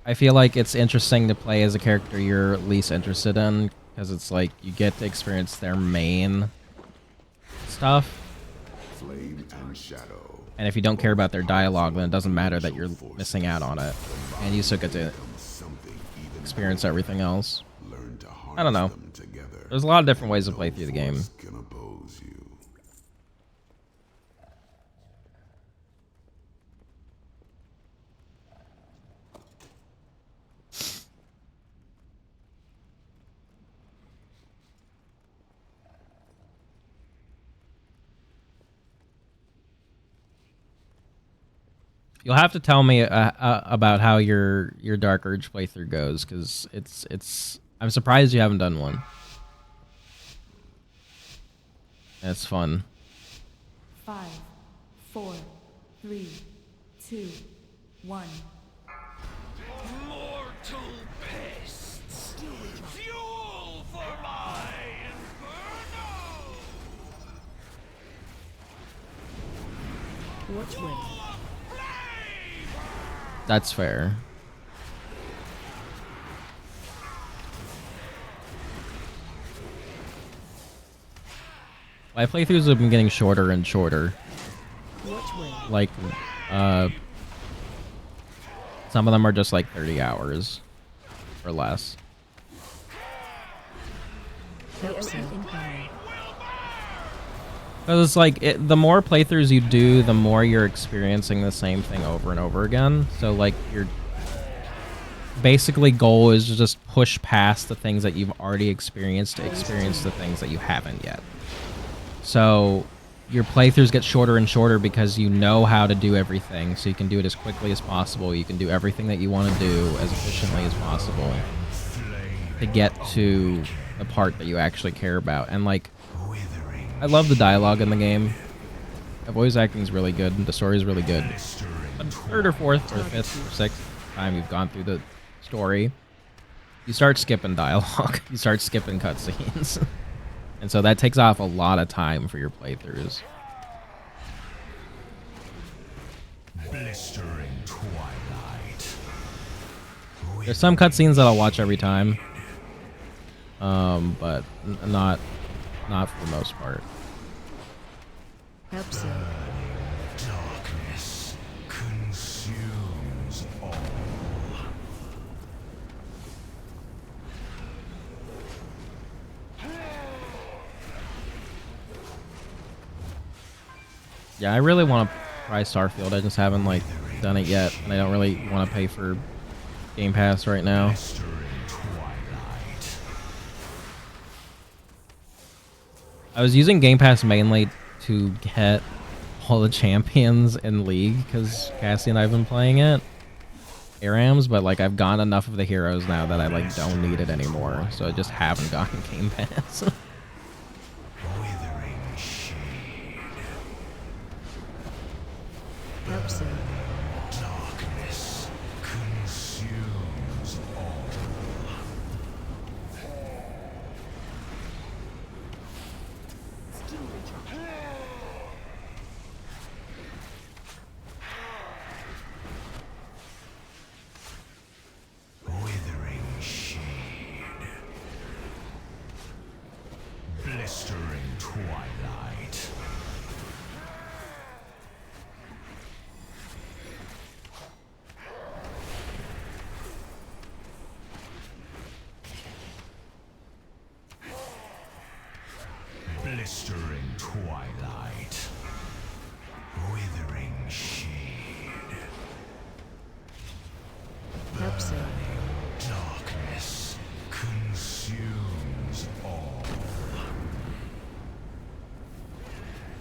I feel like it's interesting to play as a character you're least interested in, because it's like you get to experience their main stuff. Flame and shadow. And if you don't care about their dialogue, then it doesn't matter that you're missing out on it. And you still get to Something even experience everything else. learn to harness I don't know. them together. There's a lot of different ways to play through the game. Force can oppose you. You'll have to tell me about how your Dark Urge playthrough goes, because it's I'm surprised you haven't done one. It's fun. 5, 4, 3, 2, 1. Mortal pests! Fuel for my inferno! Watch win. That's fair. My playthroughs have been getting shorter and shorter. Watch win. Like, some of them are just like 30 hours or less. KOC incoming. Because it's like, the more playthroughs you do, the more you're experiencing the same thing over and over again. So like, your basically goal is to just push past the things that you've already experienced to experience the things that you haven't yet. So your playthroughs get shorter and shorter because you know how to do everything, so you can do it as quickly as possible. You can do everything that you want to do as efficiently as possible to get to the part that you actually care about. And like, I love the dialogue in the game. The voice acting is really good. The story is really good. But third or fourth or fifth or sixth time you've gone through the story, you start skipping dialogue. You start skipping cutscenes. And so that takes off a lot of time for your playthroughs. Blistering twilight. There's some cutscenes that I'll watch every time, but not for the most part. Help soon. Darkness consumes all. Yeah, I really want to try Starfield. I just haven't like done it yet, and I don't really want to pay for Game Pass right now. Blistering twilight. I was using Game Pass mainly to get all the champions in League, because Cassie and I have been playing it. ARAMs, but like I've gotten enough of the heroes now that I like don't need it anymore, so I just haven't gotten Game Pass. Withering shade. Help soon. Darkness consumes all. twilight. Withering shade. Hope so. Darkness consumes all.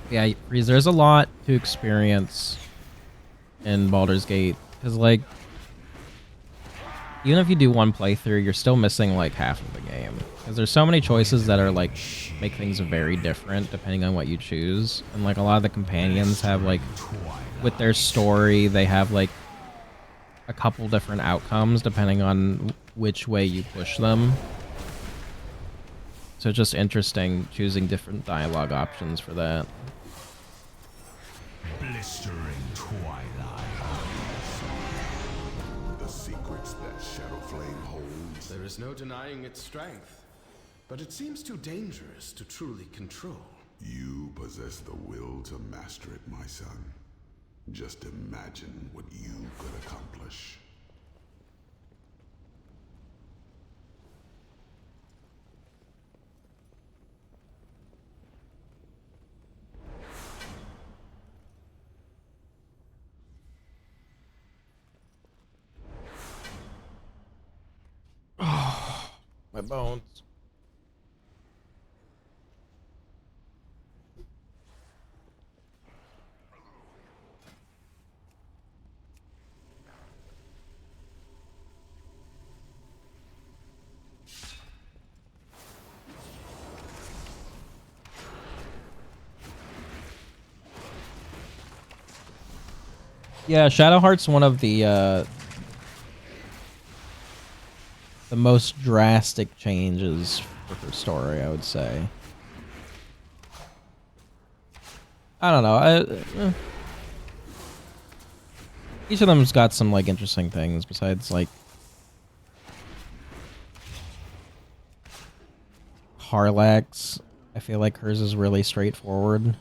Yeah, Freeze, there's a lot to experience in Baldur's Gate. Because, like, even if you do one playthrough, you're still missing, like, half of the game. Because there's so many choices that are, like, make things very different depending on what you choose. And, like, a lot of the companions have, like, with their story, they have, like, a couple different outcomes depending on which way you push them. So it's just interesting choosing different dialogue options for that. Blistering twilight. The secrets that Shadowflame holds. There is no denying its strength, but it seems too dangerous to truly control. You possess the will to master it, my son. Just imagine what you could accomplish. My bones. Yeah, Shadowheart's one of the most drastic changes for her story, I would say. I don't know. Each of them's got some like interesting things besides like Harlax. I feel like hers is really straightforward.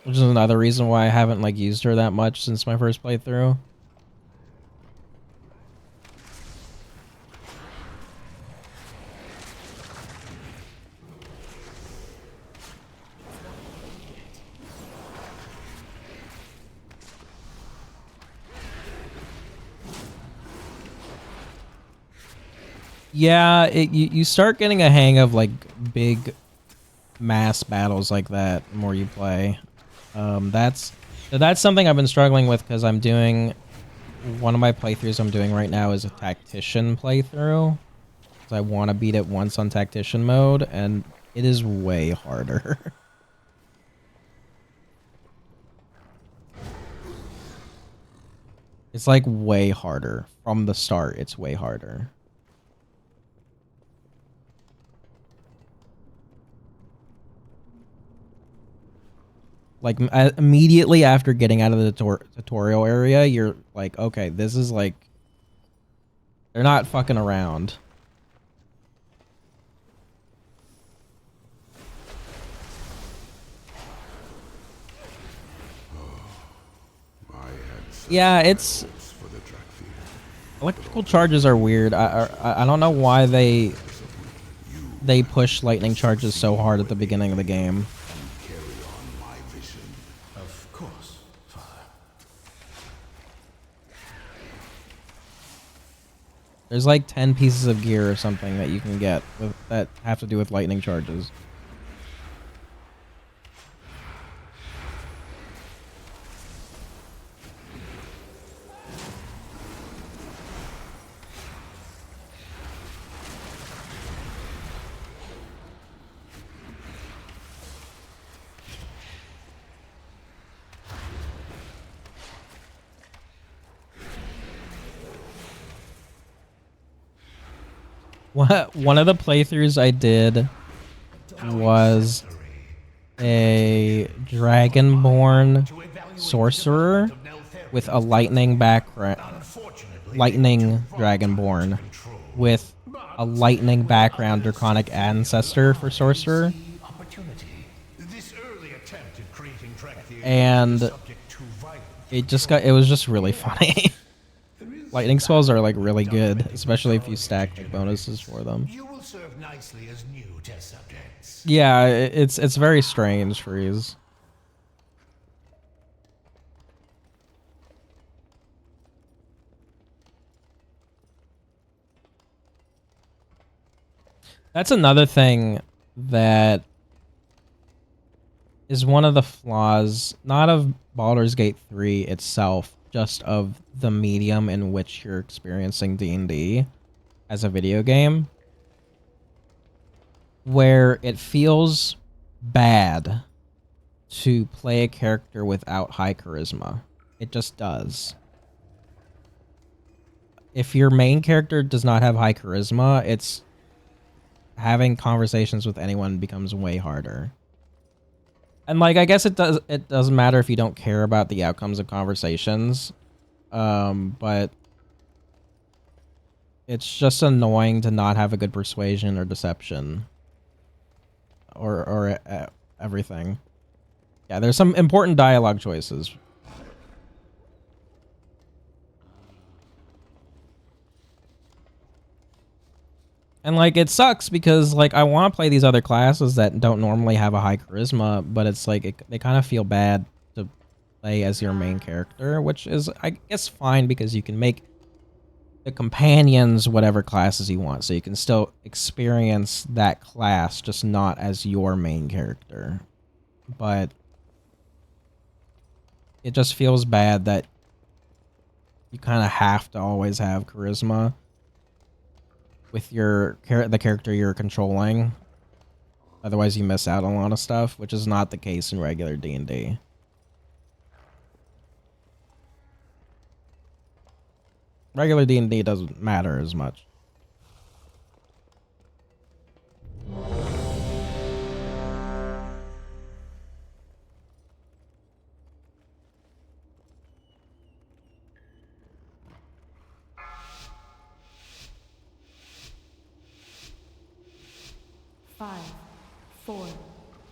Which is another reason why I haven't like used her that much since my first playthrough. Yeah, you start getting a hang of like big mass battles like that the more you play. That's something I've been struggling with because I'm doing one of my playthroughs I'm doing right now is a tactician playthrough. Because I want to beat it once on tactician mode, and it is way harder. It's like way harder from the start. It's way harder. Like, immediately after getting out of the tutorial area, you're like, okay, this is like... They're not fucking around. Yeah, it's... Electrical charges are weird. I don't know why they push lightning charges so hard at the beginning of the game. Of course, Father. There's like 10 pieces of gear or something that you can get that have to do with lightning charges. One of the playthroughs I did was a Dragonborn sorcerer with a lightning background, lightning Dragonborn with a lightning background draconic ancestor for sorcerer. And it was just really funny. Lightning spells are like really good, especially if you stack like bonuses for them. You will serve nicely as new test subjects. Yeah, it's very strange, Freeze. That's another thing that is one of the flaws, not of Baldur's Gate 3 itself, just of the medium in which you're experiencing D&D as a video game, where it feels bad to play a character without high charisma. It just does. If your main character does not have high charisma, it's having conversations with anyone becomes way harder. And like, I guess it doesn't matter if you don't care about the outcomes of conversations. But it's just annoying to not have a good persuasion or deception or everything. Yeah, there's some important dialogue choices. And like, it sucks because like I want to play these other classes that don't normally have a high charisma, but it's like they kind of feel bad to play as your main character, which is, I guess, fine because you can make the companions whatever classes you want, so you can still experience that class, just not as your main character. But it just feels bad that you kind of have to always have charisma with the character you're controlling. Otherwise you miss out on a lot of stuff, which is not the case in regular D&D. Regular D&D doesn't matter as much. Five, 4,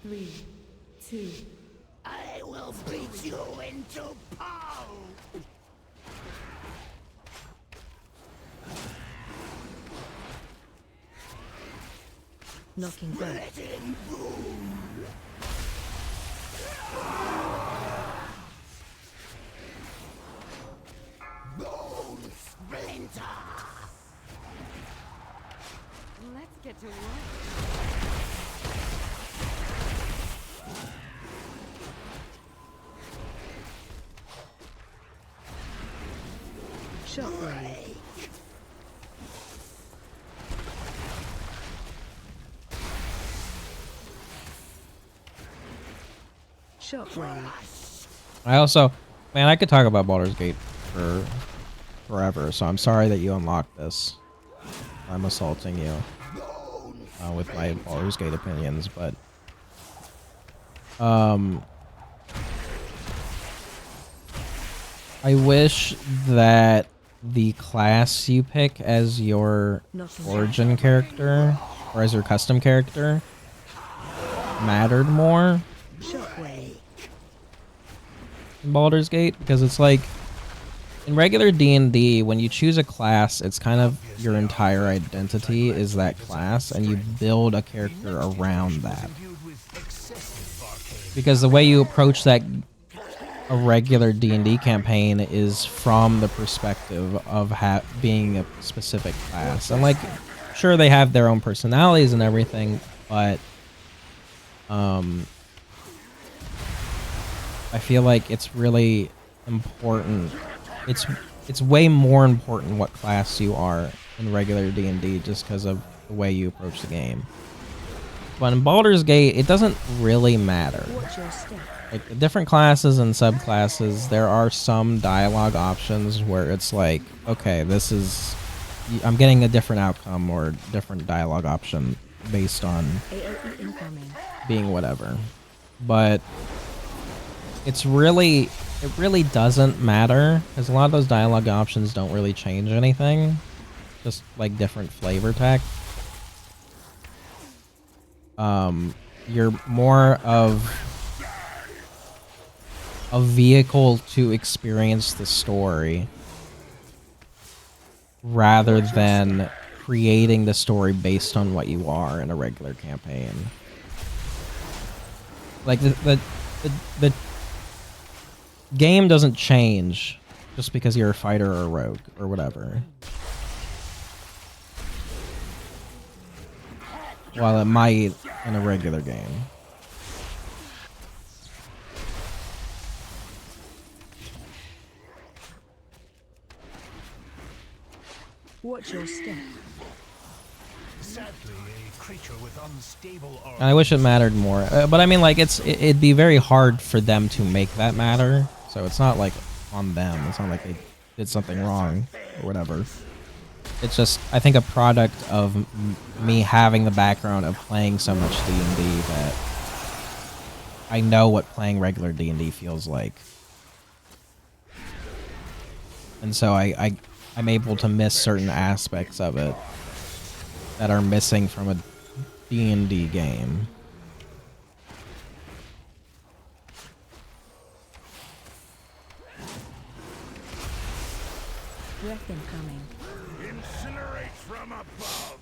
3, 2. I will beat you into pulp! Knocking back. Bone splinter! Let's get to work. Shockwave. Shockwave. I also, man, I could talk about Baldur's Gate for forever, so I'm sorry that you unlocked this. I'm assaulting you with my Baldur's Gate opinions, but I wish that the class you pick as your origin character or as your custom character mattered more Shockwave. in Baldur's Gate, because it's like in regular D&D, when you choose a class, it's kind of your entire identity is that class, and you build a character around that. Because the way you approach that a regular D&D campaign is from the perspective of being a specific class. And like, sure, they have their own personalities and everything, but I feel like it's really important. It's way more important what class you are in regular D&D just because of the way you approach the game. But in Baldur's Gate, it doesn't really matter. Watch your step. Like the different classes and subclasses, there are some dialogue options where it's like, okay, I'm getting a different outcome or different dialogue option based on AOE incoming. being whatever. But it really doesn't matter, because a lot of those dialogue options don't really change anything, just like different flavor text. You're more of a vehicle to experience the story rather than creating the story based on what you are in a regular campaign. Like the game doesn't change just because you're a fighter or a rogue or whatever. While it might in a regular game. Watch your step. Sadly, a creature with unstable organs. And I wish it mattered more, but I mean, like, it'd be very hard for them to make that matter. So it's not like on them. It's not like they did something wrong or whatever. It's just, I think, a product of me having the background of playing so much D&D that I know what playing regular D&D feels like, and so I'm able to miss certain aspects of it that are missing from a D&D game. Breath incoming. Incinerate from above.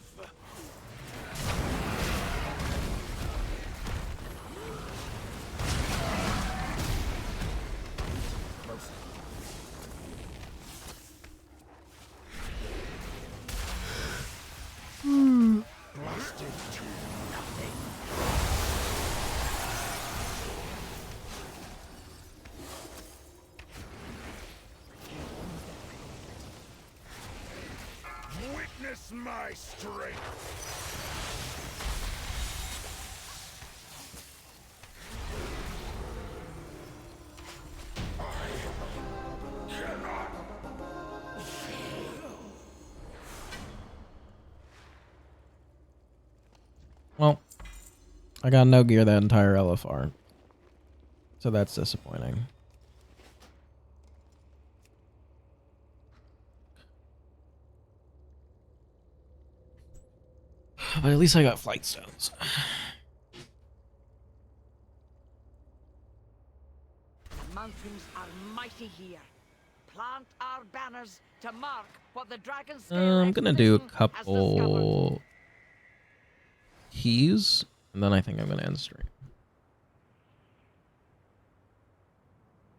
Blasted to nothing. Witness my strength. Well, I got no gear that entire LFR, so that's disappointing. But at least I got flight stones. The mountains are mighty here. Plant our banners to mark what the dragon scale I'm gonna do a expedition has discovered. couple keys, and then I think I'm gonna end stream.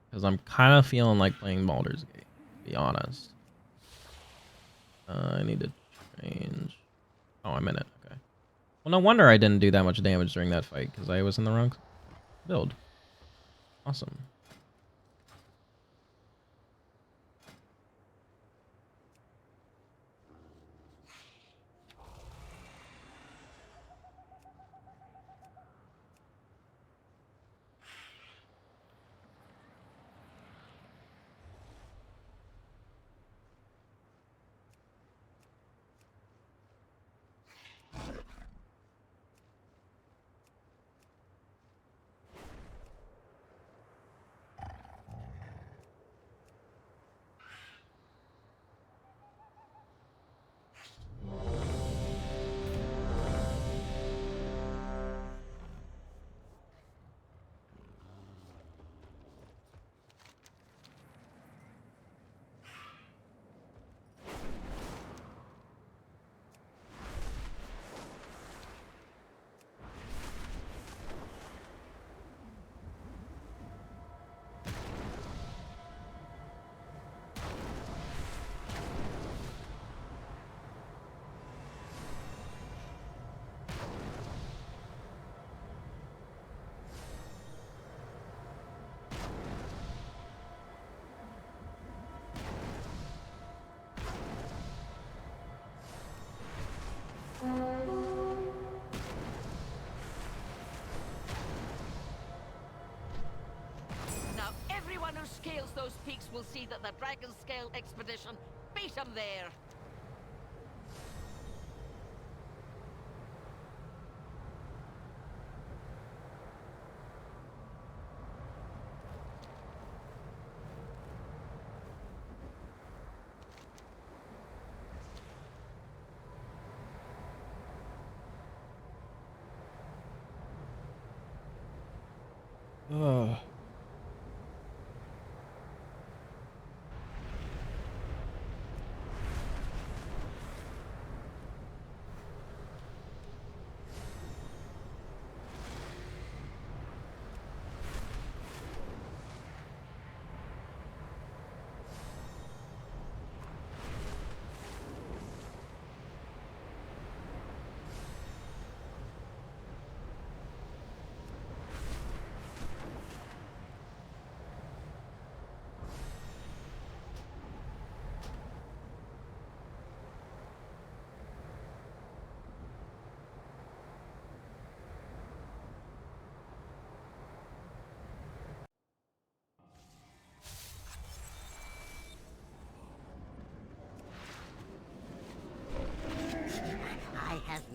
Because I'm kind of feeling like playing Baldur's Gate, to be honest. I need to change. Oh, I'm in it. Okay. Well, no wonder I didn't do that much damage during that fight, because I was in the wrong build. Awesome. Now everyone who scales those peaks will see that the dragon scale expedition beat them there. Ugh.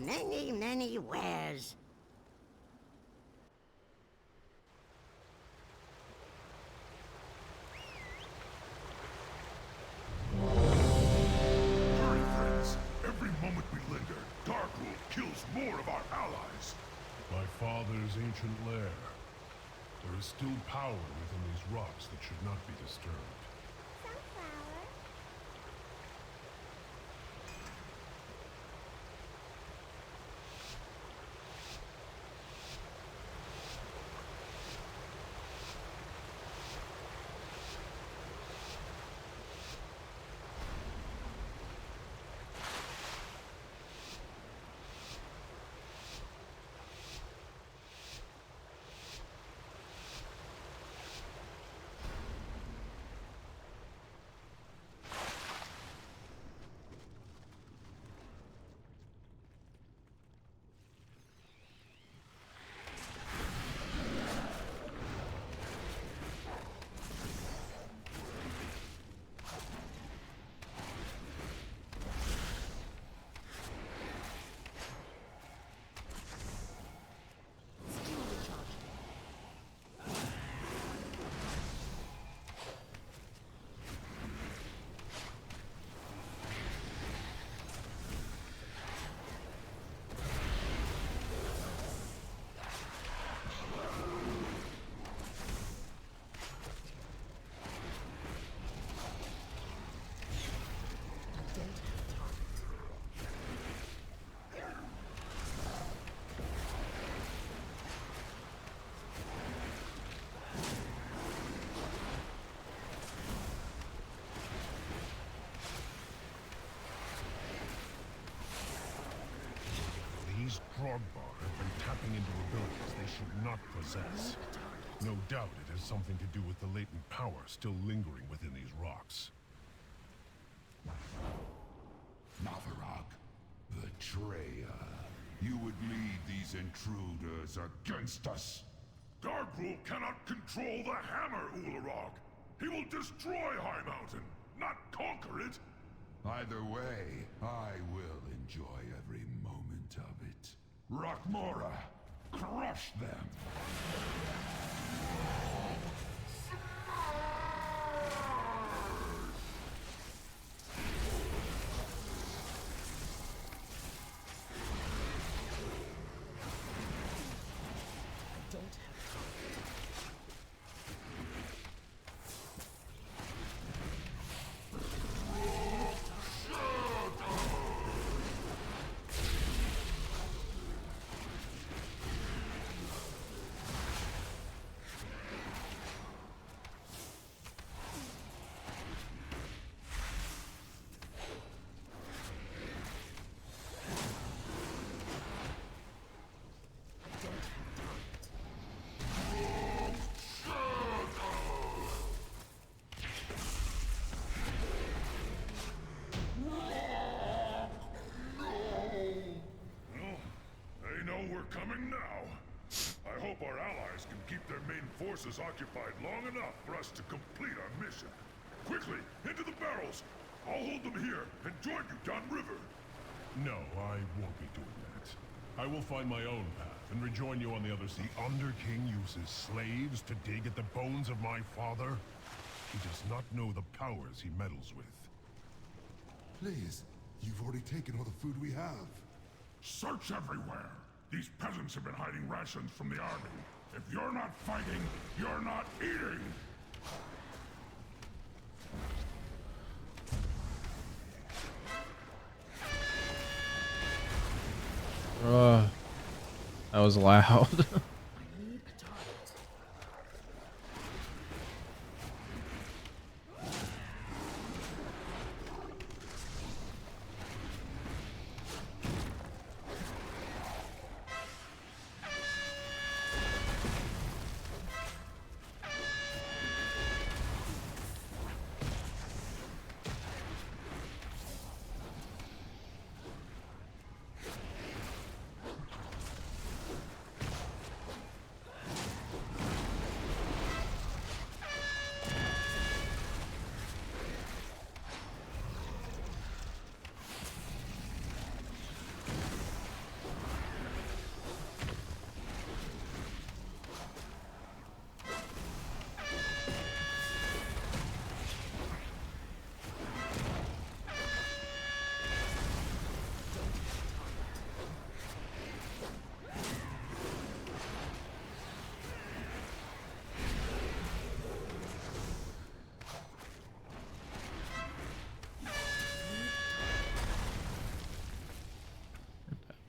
many, many wares. Hurry, friends. Every moment we linger, Darkwood kills more of our allies. My father's ancient lair. There is still power within these rocks that should not be disturbed. These Drogbar have been tapping into abilities they should not possess. No doubt it has something to do with the latent power still lingering within these rocks. Navarag, betrayer. You would lead these intruders against us. Darkrul cannot control the hammer, Ularog. He will destroy High Mountain, not conquer it. Either way, I will enjoy every moment of it. Rockmora, crush them! Coming now. I hope our allies can keep their main forces occupied long enough for us to complete our mission. Quickly, into the barrels! I'll hold them here and join you downriver. No, I won't be doing that. I will find my own path and rejoin you on the other side. The Underking uses slaves to dig at the bones of my father? He does not know the powers he meddles with. Please, you've already taken all the food we have. Search everywhere! These peasants have been hiding rations from the army. If you're not fighting, you're not eating! That was loud.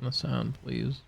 the sound, please.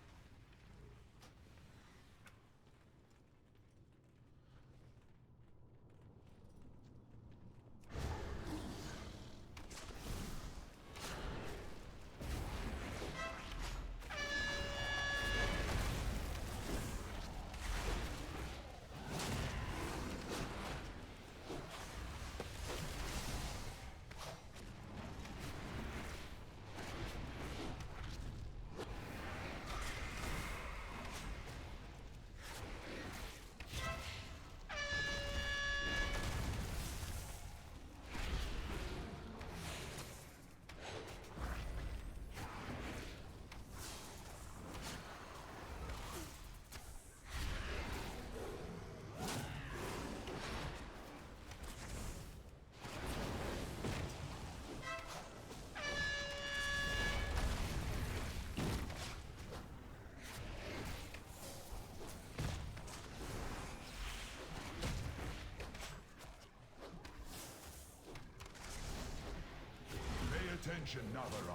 Attention, Navarone.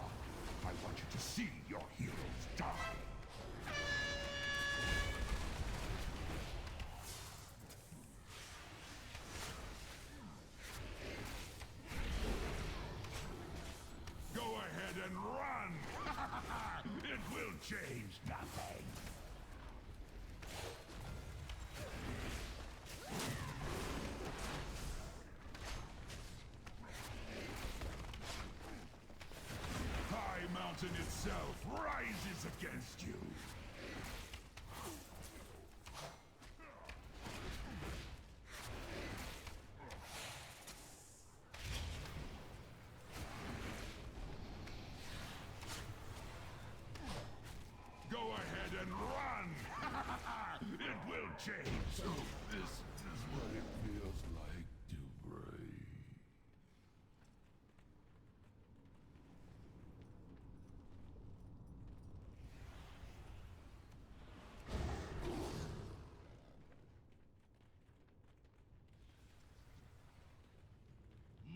I want you to see your heroes die. Go ahead and run! It will change nothing. Mountain itself rises against you. Go ahead and run! It will change. So this is what it feels like to break.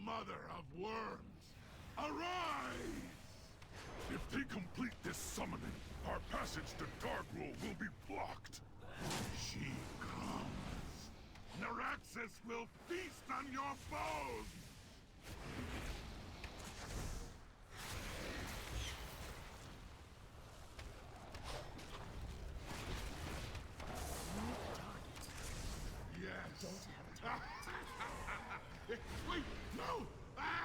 Mother of worms, arise! If they complete this summoning, our passage to Darkroll will be blocked. She comes. Naraxis will feast on your bones! Yes. Don't have it. Wait, no! Ah!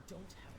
Don't have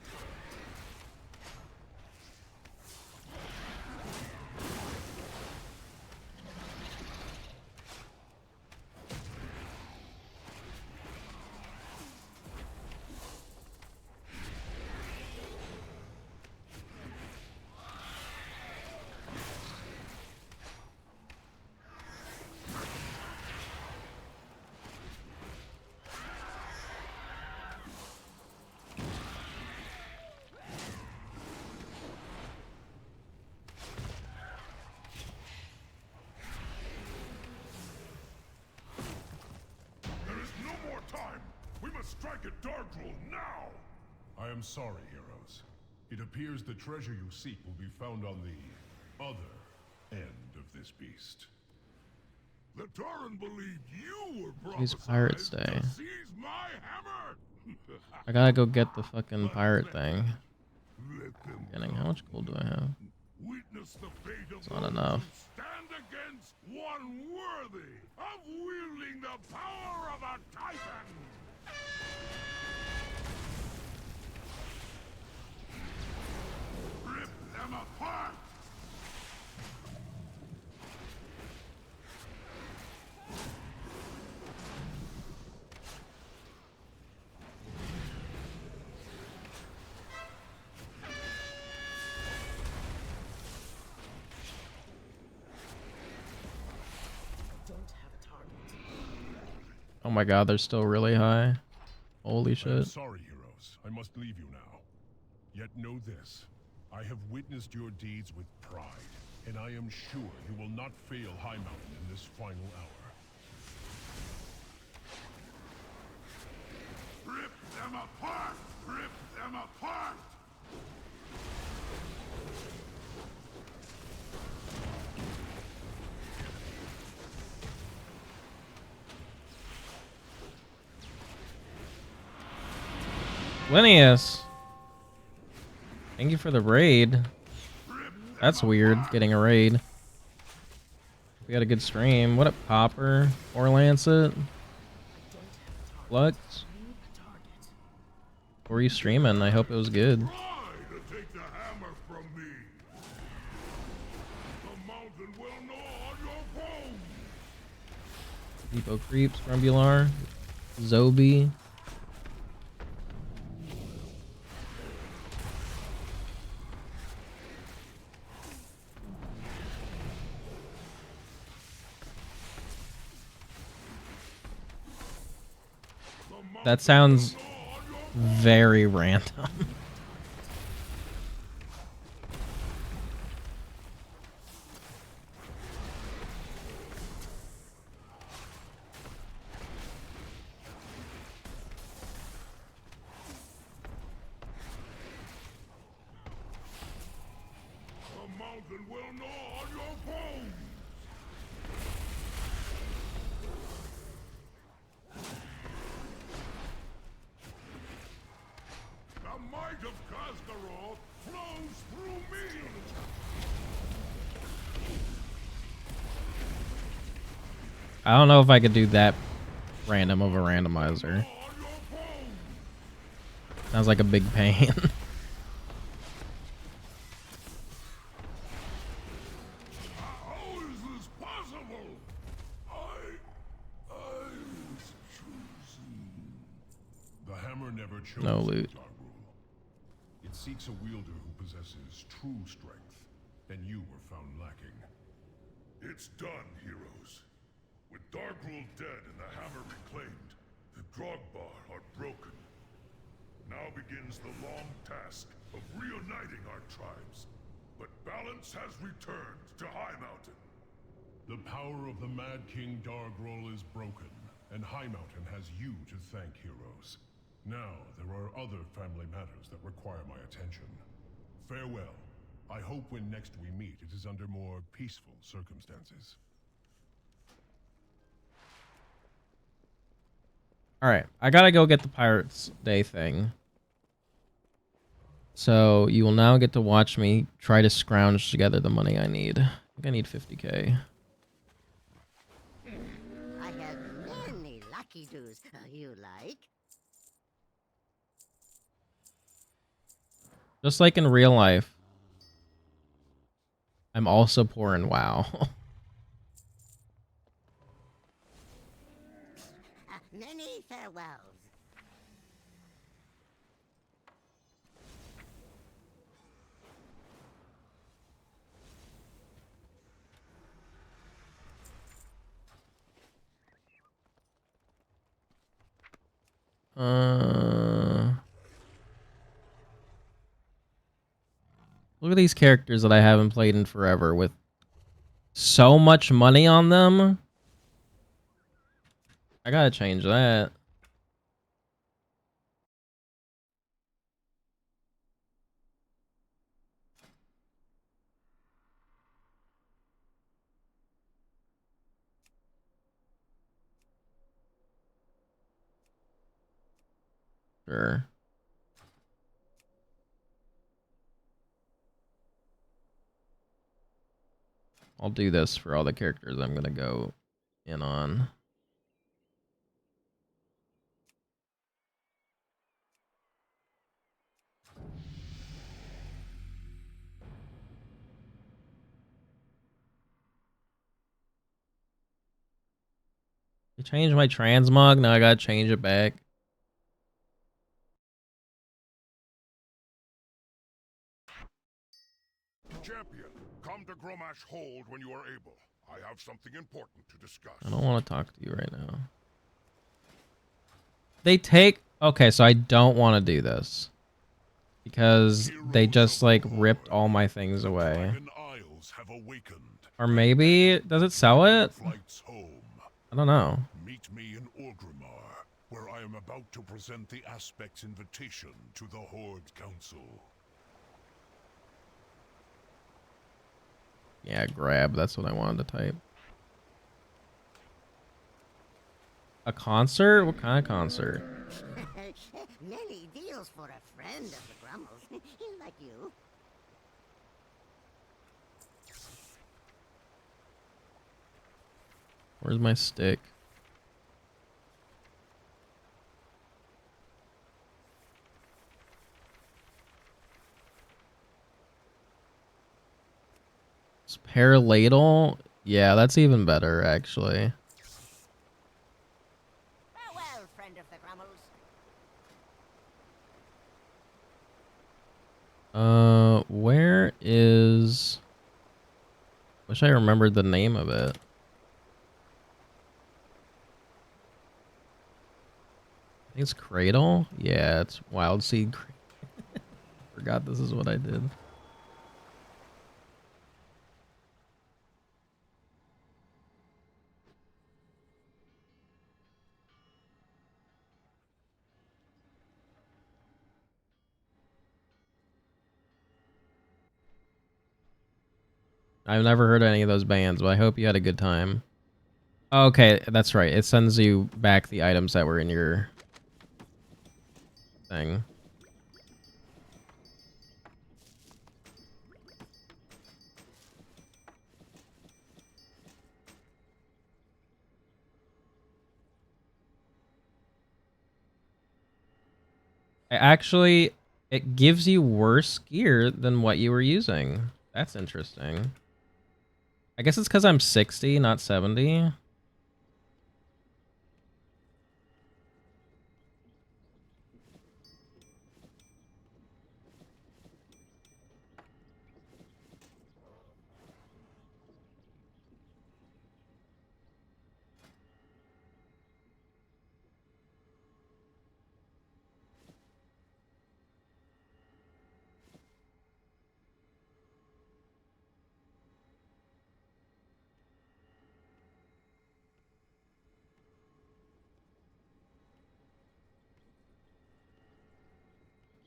Strike at Darkroll now! I am sorry, heroes. It appears the treasure you seek will be found on the other end of this beast. The Tauren believed you were Today's Pirates Day. to seize my hammer! I gotta go get the fucking pirate thing. Let How much gold do I have? Witness the fate of It's not those enough. who stand against one worthy of wielding the power of a Titan! Oh my god, they're still really high. Holy I am shit. sorry, heroes. I must leave you now. Yet know this. I have witnessed your deeds with pride, and I am sure you will not fail High Mountain in this final hour. Rip them apart! Rip them apart! Linnaeus. Thank you for the raid. That's weird, getting a raid. We had a good stream. What up, Popper? Or Lancet? Flux? What were you streaming? I hope it was good. Try to take the hammer from me. The mountain will gnaw on your bones. Depot Creeps, Grumbular, Zobi. That sounds very random. The mountain will gnaw on your bones. The might of Khaz'goroth flows through me! I don't know if I could do that random of a randomizer. Sounds like a big pain. How is this possible? I was chosen. The hammer never chose No loot. Dargrul. It seeks a wielder who possesses true strength, and you were found lacking. It's done, heroes. With Dargrul dead and the hammer reclaimed, the Grogbar are broken. Now begins the long task of reuniting our tribes. But balance has returned to High Mountain. The power of the Mad King Dargrul is broken, and High Mountain has you to thank, heroes. Now, there are other family matters that require my attention. Farewell. I hope when next we meet, it is under more peaceful circumstances. Alright, I gotta go get the Pirates Day thing. So, you will now get to watch me try to scrounge together the money I need. I think I need 50k. I have many lucky doos you like. Just like in real life, I'm also poor in WoW. Many farewells. Look at these characters that I haven't played in forever with so much money on them. I gotta change that. Sure. I'll do this for all the characters I'm gonna go in on. I changed my transmog, now I gotta change it back. Champion, come to Gromash Hold when you are able. I have something important to discuss. I don't want to talk to you right now. they take... Okay, so I don't want to do this. Because they just, like, ripped all my things away. Or maybe... Does it sell it? I don't know. Meet me in Orgrimmar, where I am about to present the Aspect's invitation to the Horde Council. Yeah, grab. That's what I wanted to type. A concert? What kind of concert? Many deals for a friend of the Grummles. Like you. Where's my stick? Spare ladle? Yeah, that's even better, actually. Farewell, friend of the Grummles. Where is... Wish I remembered the name of it. I think it's Cradle? Yeah, it's Wild Seed. Forgot this is what I did. I've never heard of any of those bands, but I hope you had a good time. Okay, that's right. It sends you back the items that were in your thing. Actually, it gives you worse gear than what you were using. That's interesting. I guess it's because I'm 60, not 70.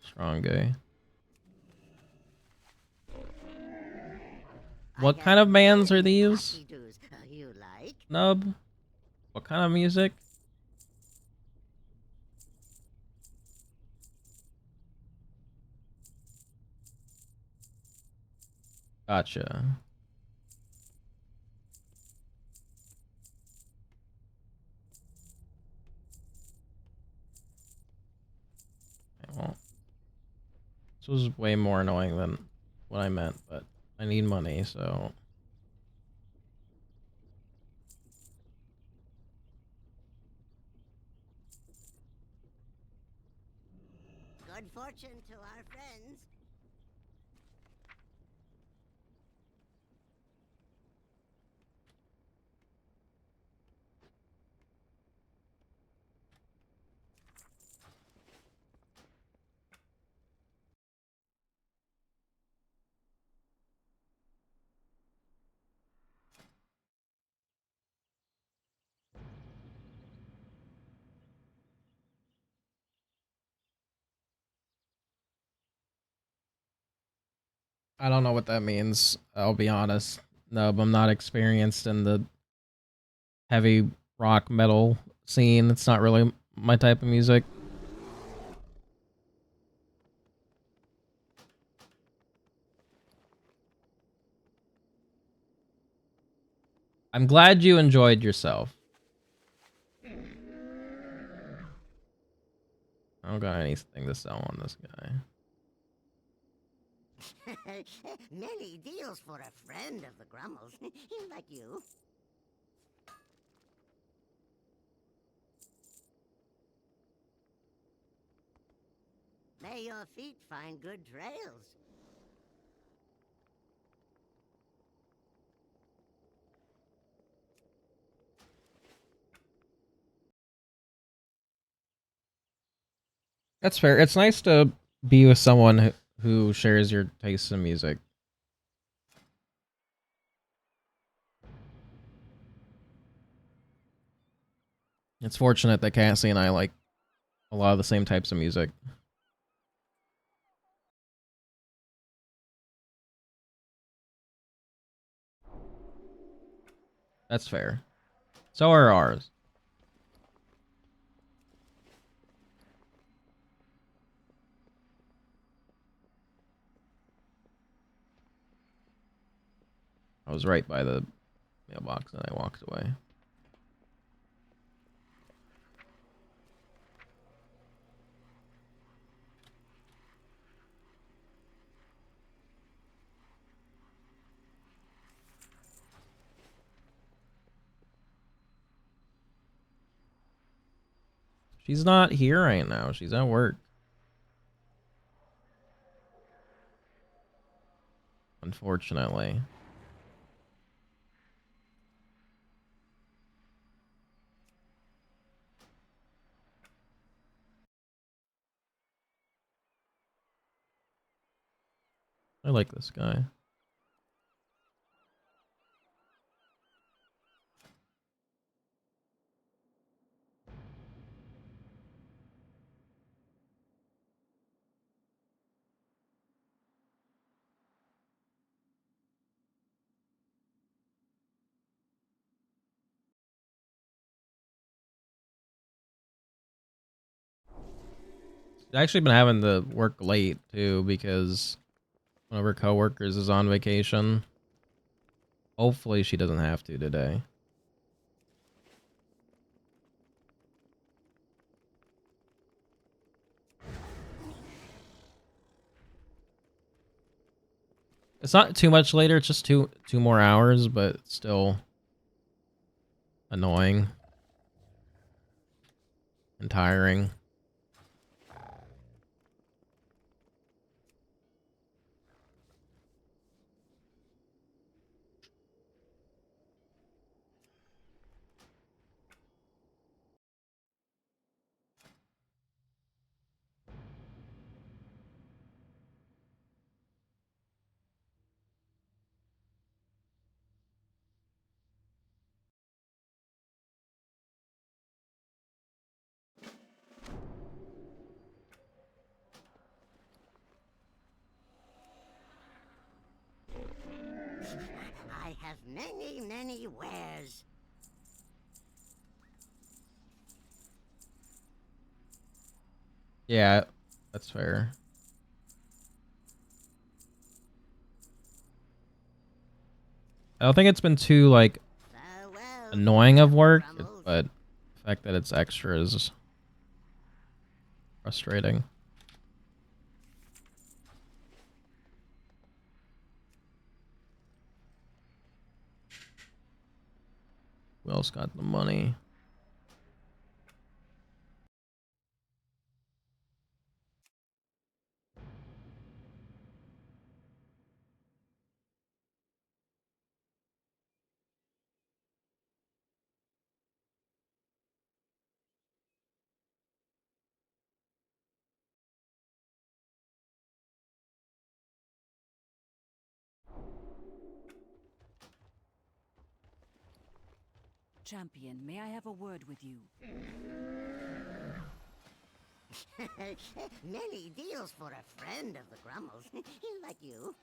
Strong guy. What kind of bands are these? You like? Nub? What kind of music? Gotcha. Okay, well, this was way more annoying than what I meant, but I need money, so... Good fortune to our friends. I don't know what that means. I'll be honest. No, I'm not experienced in the heavy rock metal scene. It's not really my type of music. I'm glad you enjoyed yourself. I don't got anything to sell on this guy. Many deals for a friend of the Grummles. Like you. May your feet find good trails. That's fair. It's nice to be with someone who shares your taste in music. It's fortunate that Cassie and I like a lot of the same types of music. That's fair. So are ours. I was right by the mailbox and I walked away. She's not here right now. She's at work. Unfortunately. I like this guy. I've actually been having to work late too because one of her coworkers is on vacation. Hopefully she doesn't have to today. It's not too much later, it's just two more hours, but it's still annoying and tiring. I have many, many wares. Yeah, that's fair. I don't think it's been too like Farewell, annoying friend of the work, Grummles. but the fact that it's extra is frustrating. Who else got the money? Champion, may I have a word with you? Many deals for a friend of the Grummles. Like you.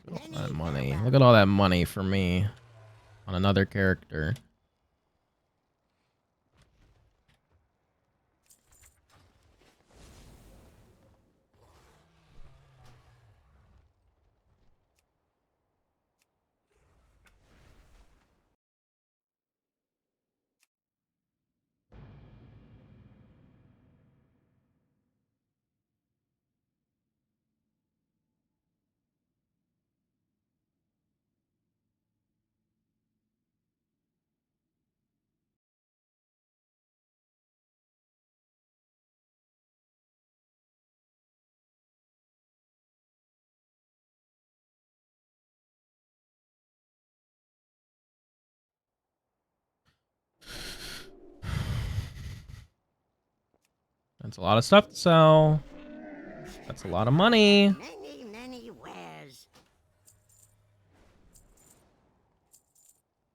All Many that money. farewell. Look at all that money for me on another character. That's a lot of stuff to sell. That's a lot of money. Many wares.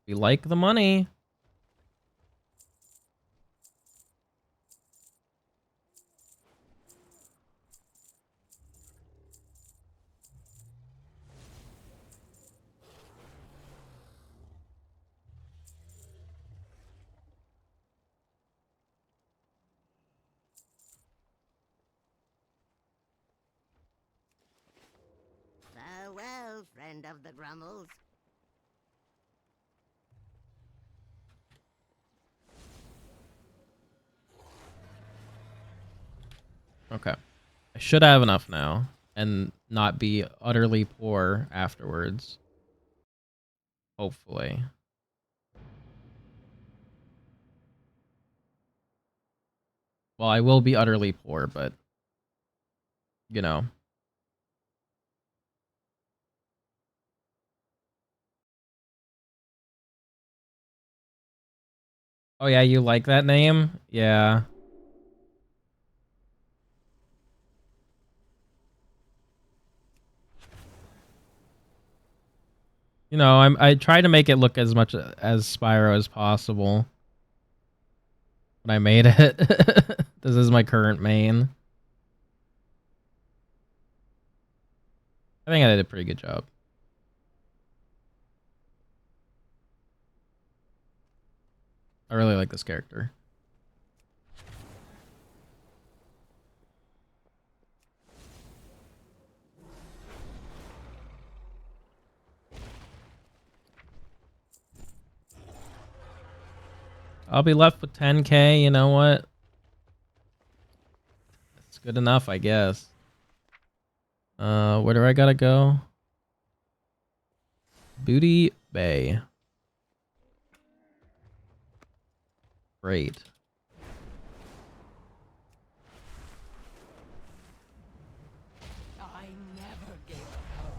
We like the money. Farewell, friend of the Grummles. Okay. I should have enough now and not be utterly poor afterwards. Hopefully. Well, I will be utterly poor, but you know. Oh yeah, you like that name? Yeah. You know, I try to make it look as much as Spyro as possible. When I made it. This is my current main. I think I did a pretty good job. I really like this character. I'll be left with 10k, you know what? It's good enough, I guess. Where do I gotta go? Booty Bay. Great. I never gave up hope.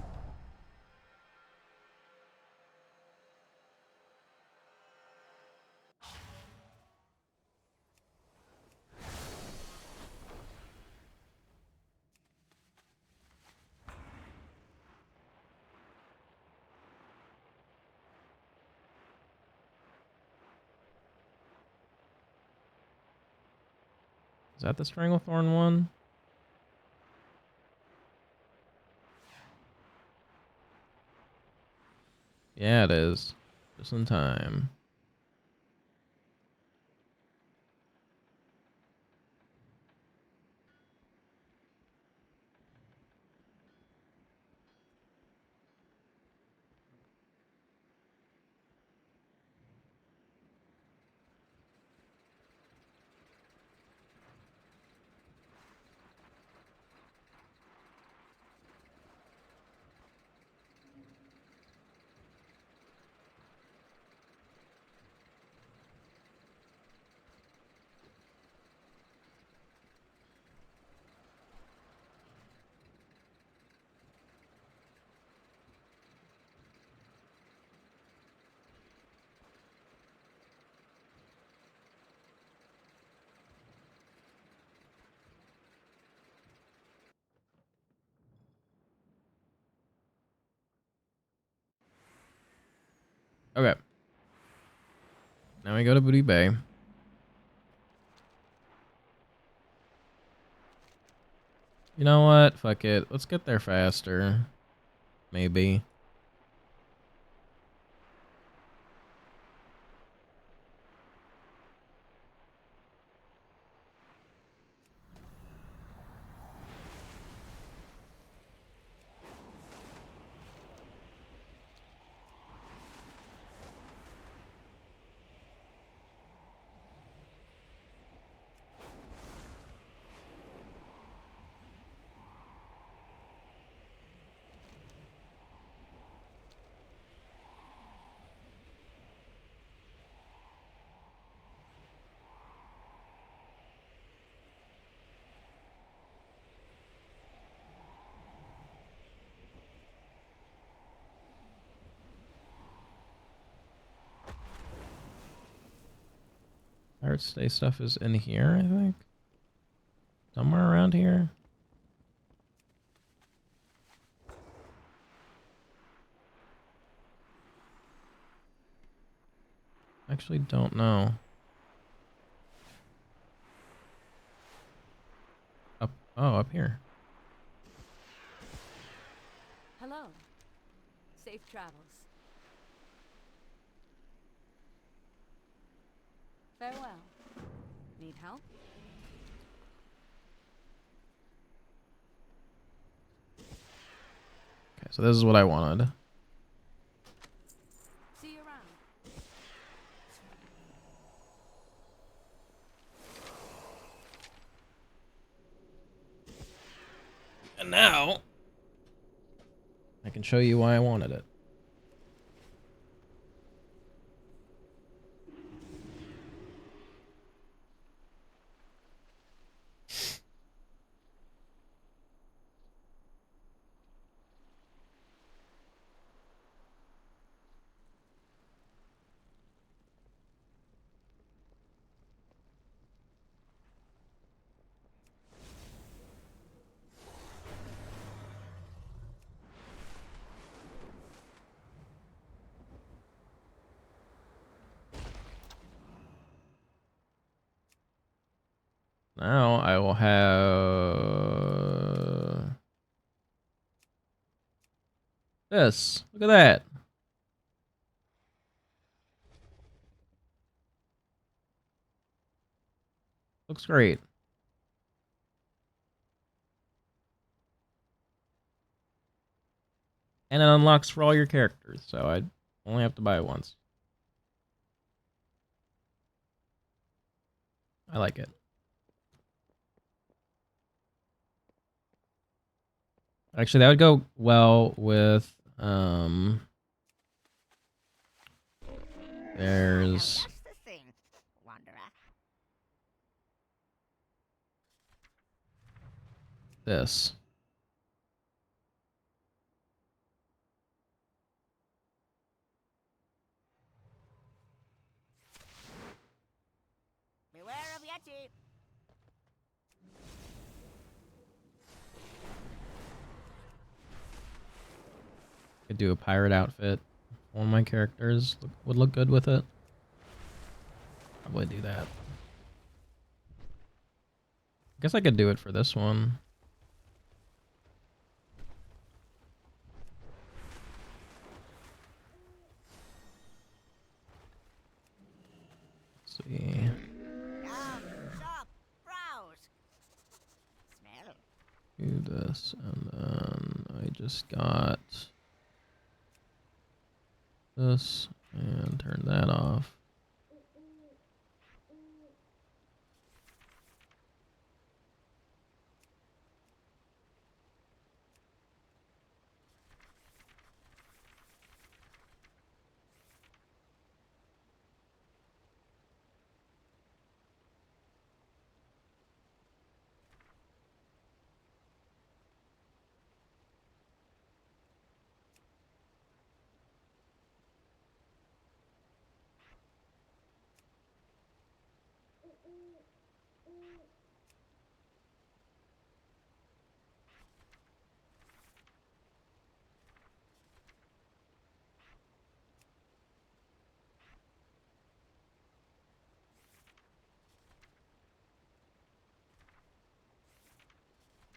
Is that the Stranglethorn one? Yeah, it is. Just in time. Okay. Now we go to Booty Bay. You know what? Fuck it. Let's get there faster. Maybe. Pirate Stay stuff is in here, I think. Somewhere around here. Actually, don't know. Up, oh, up here. Hello. Safe travels. Farewell. Need help? Okay, so this is what I wanted. See you around. And now I can show you why I wanted it. Now I will have this. Look at that. Looks great. And it unlocks for all your characters, so I only have to buy it once. I like it. Actually, that would go well with there's That's the thing, Wanderer. this. Beware of Yeti. Could do a pirate outfit. One of my characters would look good with it. Probably do that. Guess I could do it for this one. Let's see. Down, stop, browse. Smell. Do this, and then I just got this, and turn that off.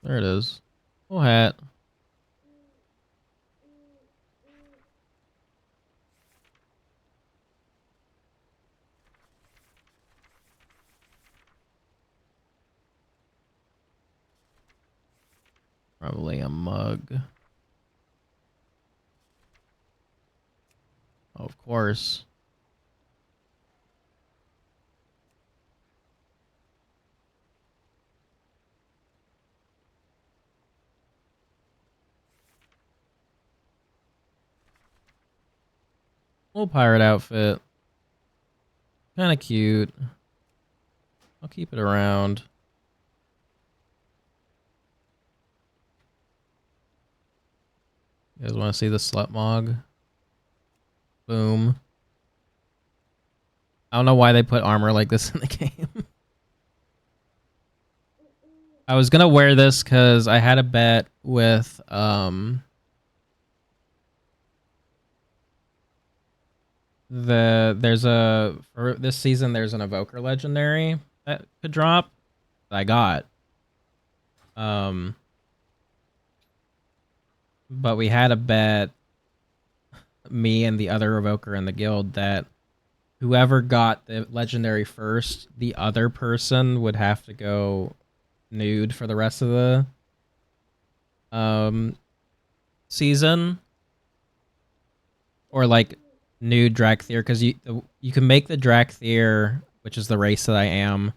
There it is. Full hat. Probably a mug. Of course. Little pirate outfit. Kind of cute. I'll keep it around. You guys want to see the slut mog? Boom. I don't know why they put armor like this in the game. I was gonna wear this because I had a bet with there's a for this season there's an evoker legendary that could drop that I got. But we had a bet, me and the other evoker in the guild, that whoever got the legendary first, the other person would have to go nude for the rest of the season, or like nude Drakthir, because you can make the Drakthir, which is the race that I am,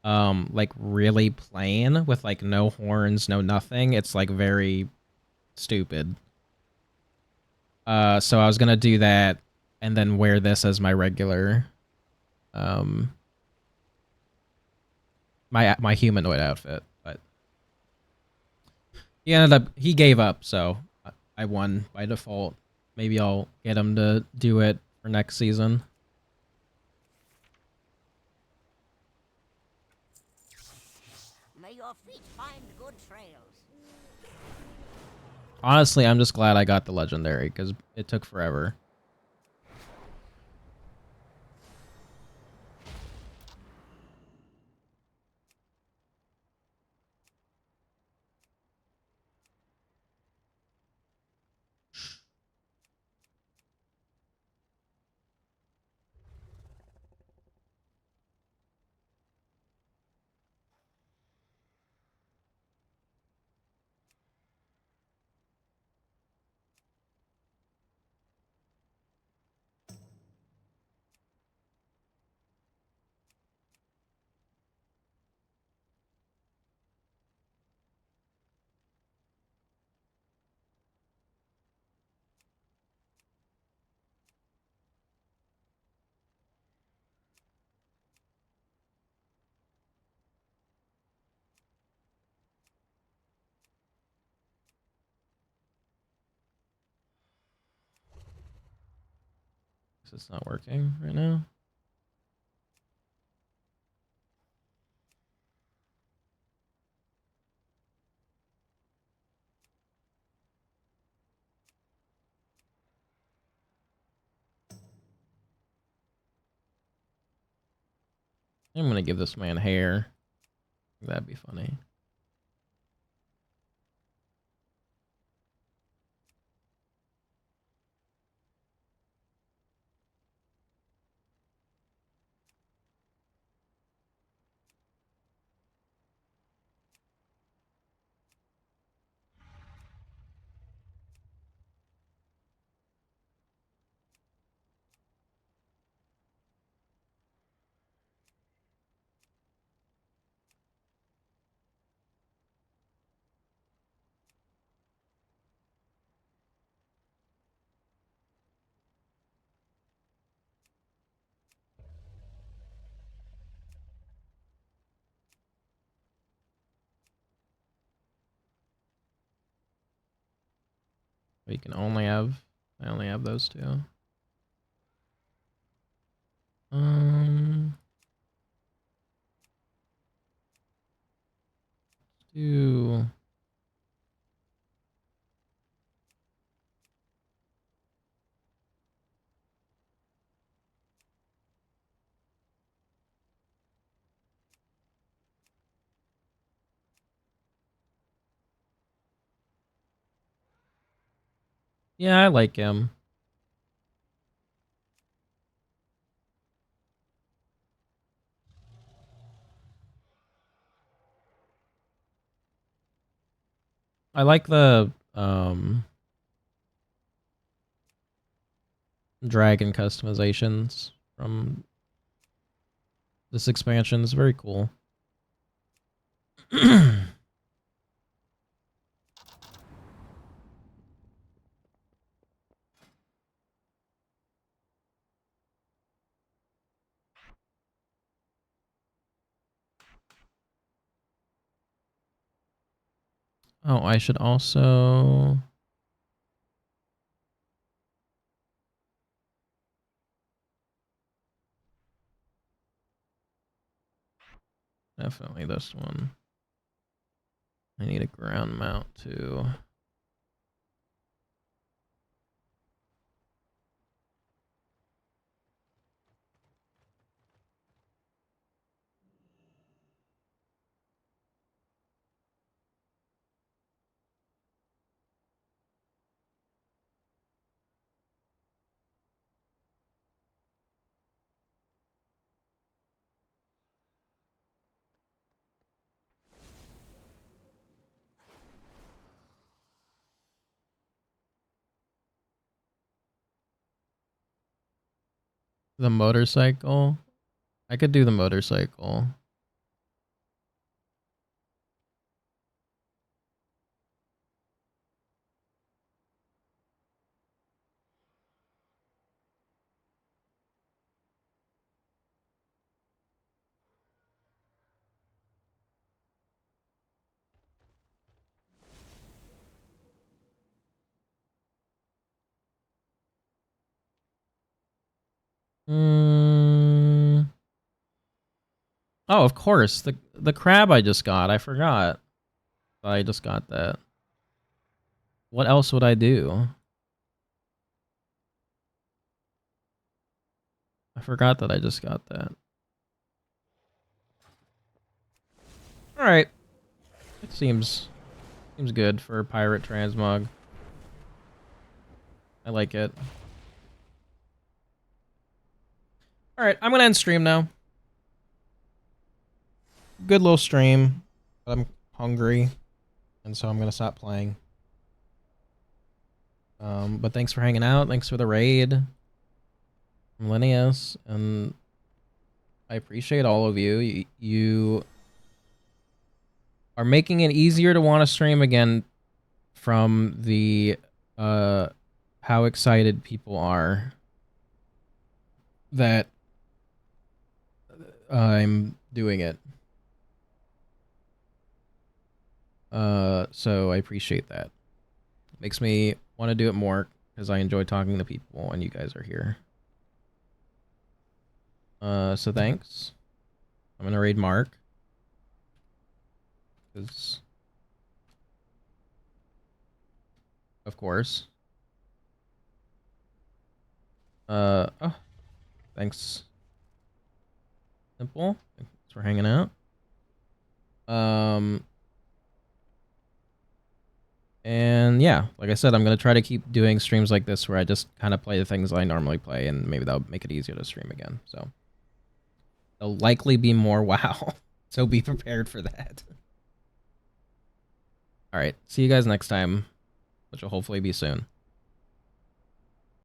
like really plain with like no horns, no nothing. It's like very stupid. So I was gonna do that and then wear this as my regular, my humanoid outfit. But he gave up, so I won by default. Maybe I'll get him to do it for next season. May your feet find good trails. Honestly, I'm just glad I got the legendary because it took forever. It's not working right now. I'm gonna give this man hair. That'd be funny. We can only have. I only have those two. Do. Yeah, I like him. I like the dragon customizations from this expansion. It's very cool. Oh, I should also. Definitely this one. I need a ground mount too. The motorcycle? I could do the motorcycle. Oh, of course. The crab I just got. I forgot. I just got that. What else would I do? I forgot that I just got that. Alright. It seems good for pirate transmog. I like it. Alright, I'm gonna end stream now. Good little stream. I'm hungry. And so I'm gonna stop playing. But thanks for hanging out. Thanks for the raid. I'm Linnaeus, and I appreciate all of you. You are making it easier to want to stream again from the how excited people are that I'm doing it. So I appreciate that. Makes me want to do it more because I enjoy talking to people and you guys are here. So thanks. I'm gonna raid Mark. Because of course. Oh, thanks. Simple. Thanks for hanging out. And yeah, like I said, I'm gonna try to keep doing streams like this where I just kind of play the things I normally play, and maybe that'll make it easier to stream again. So there'll likely be more WoW, so be prepared for that. All right, see you guys next time, which will hopefully be soon.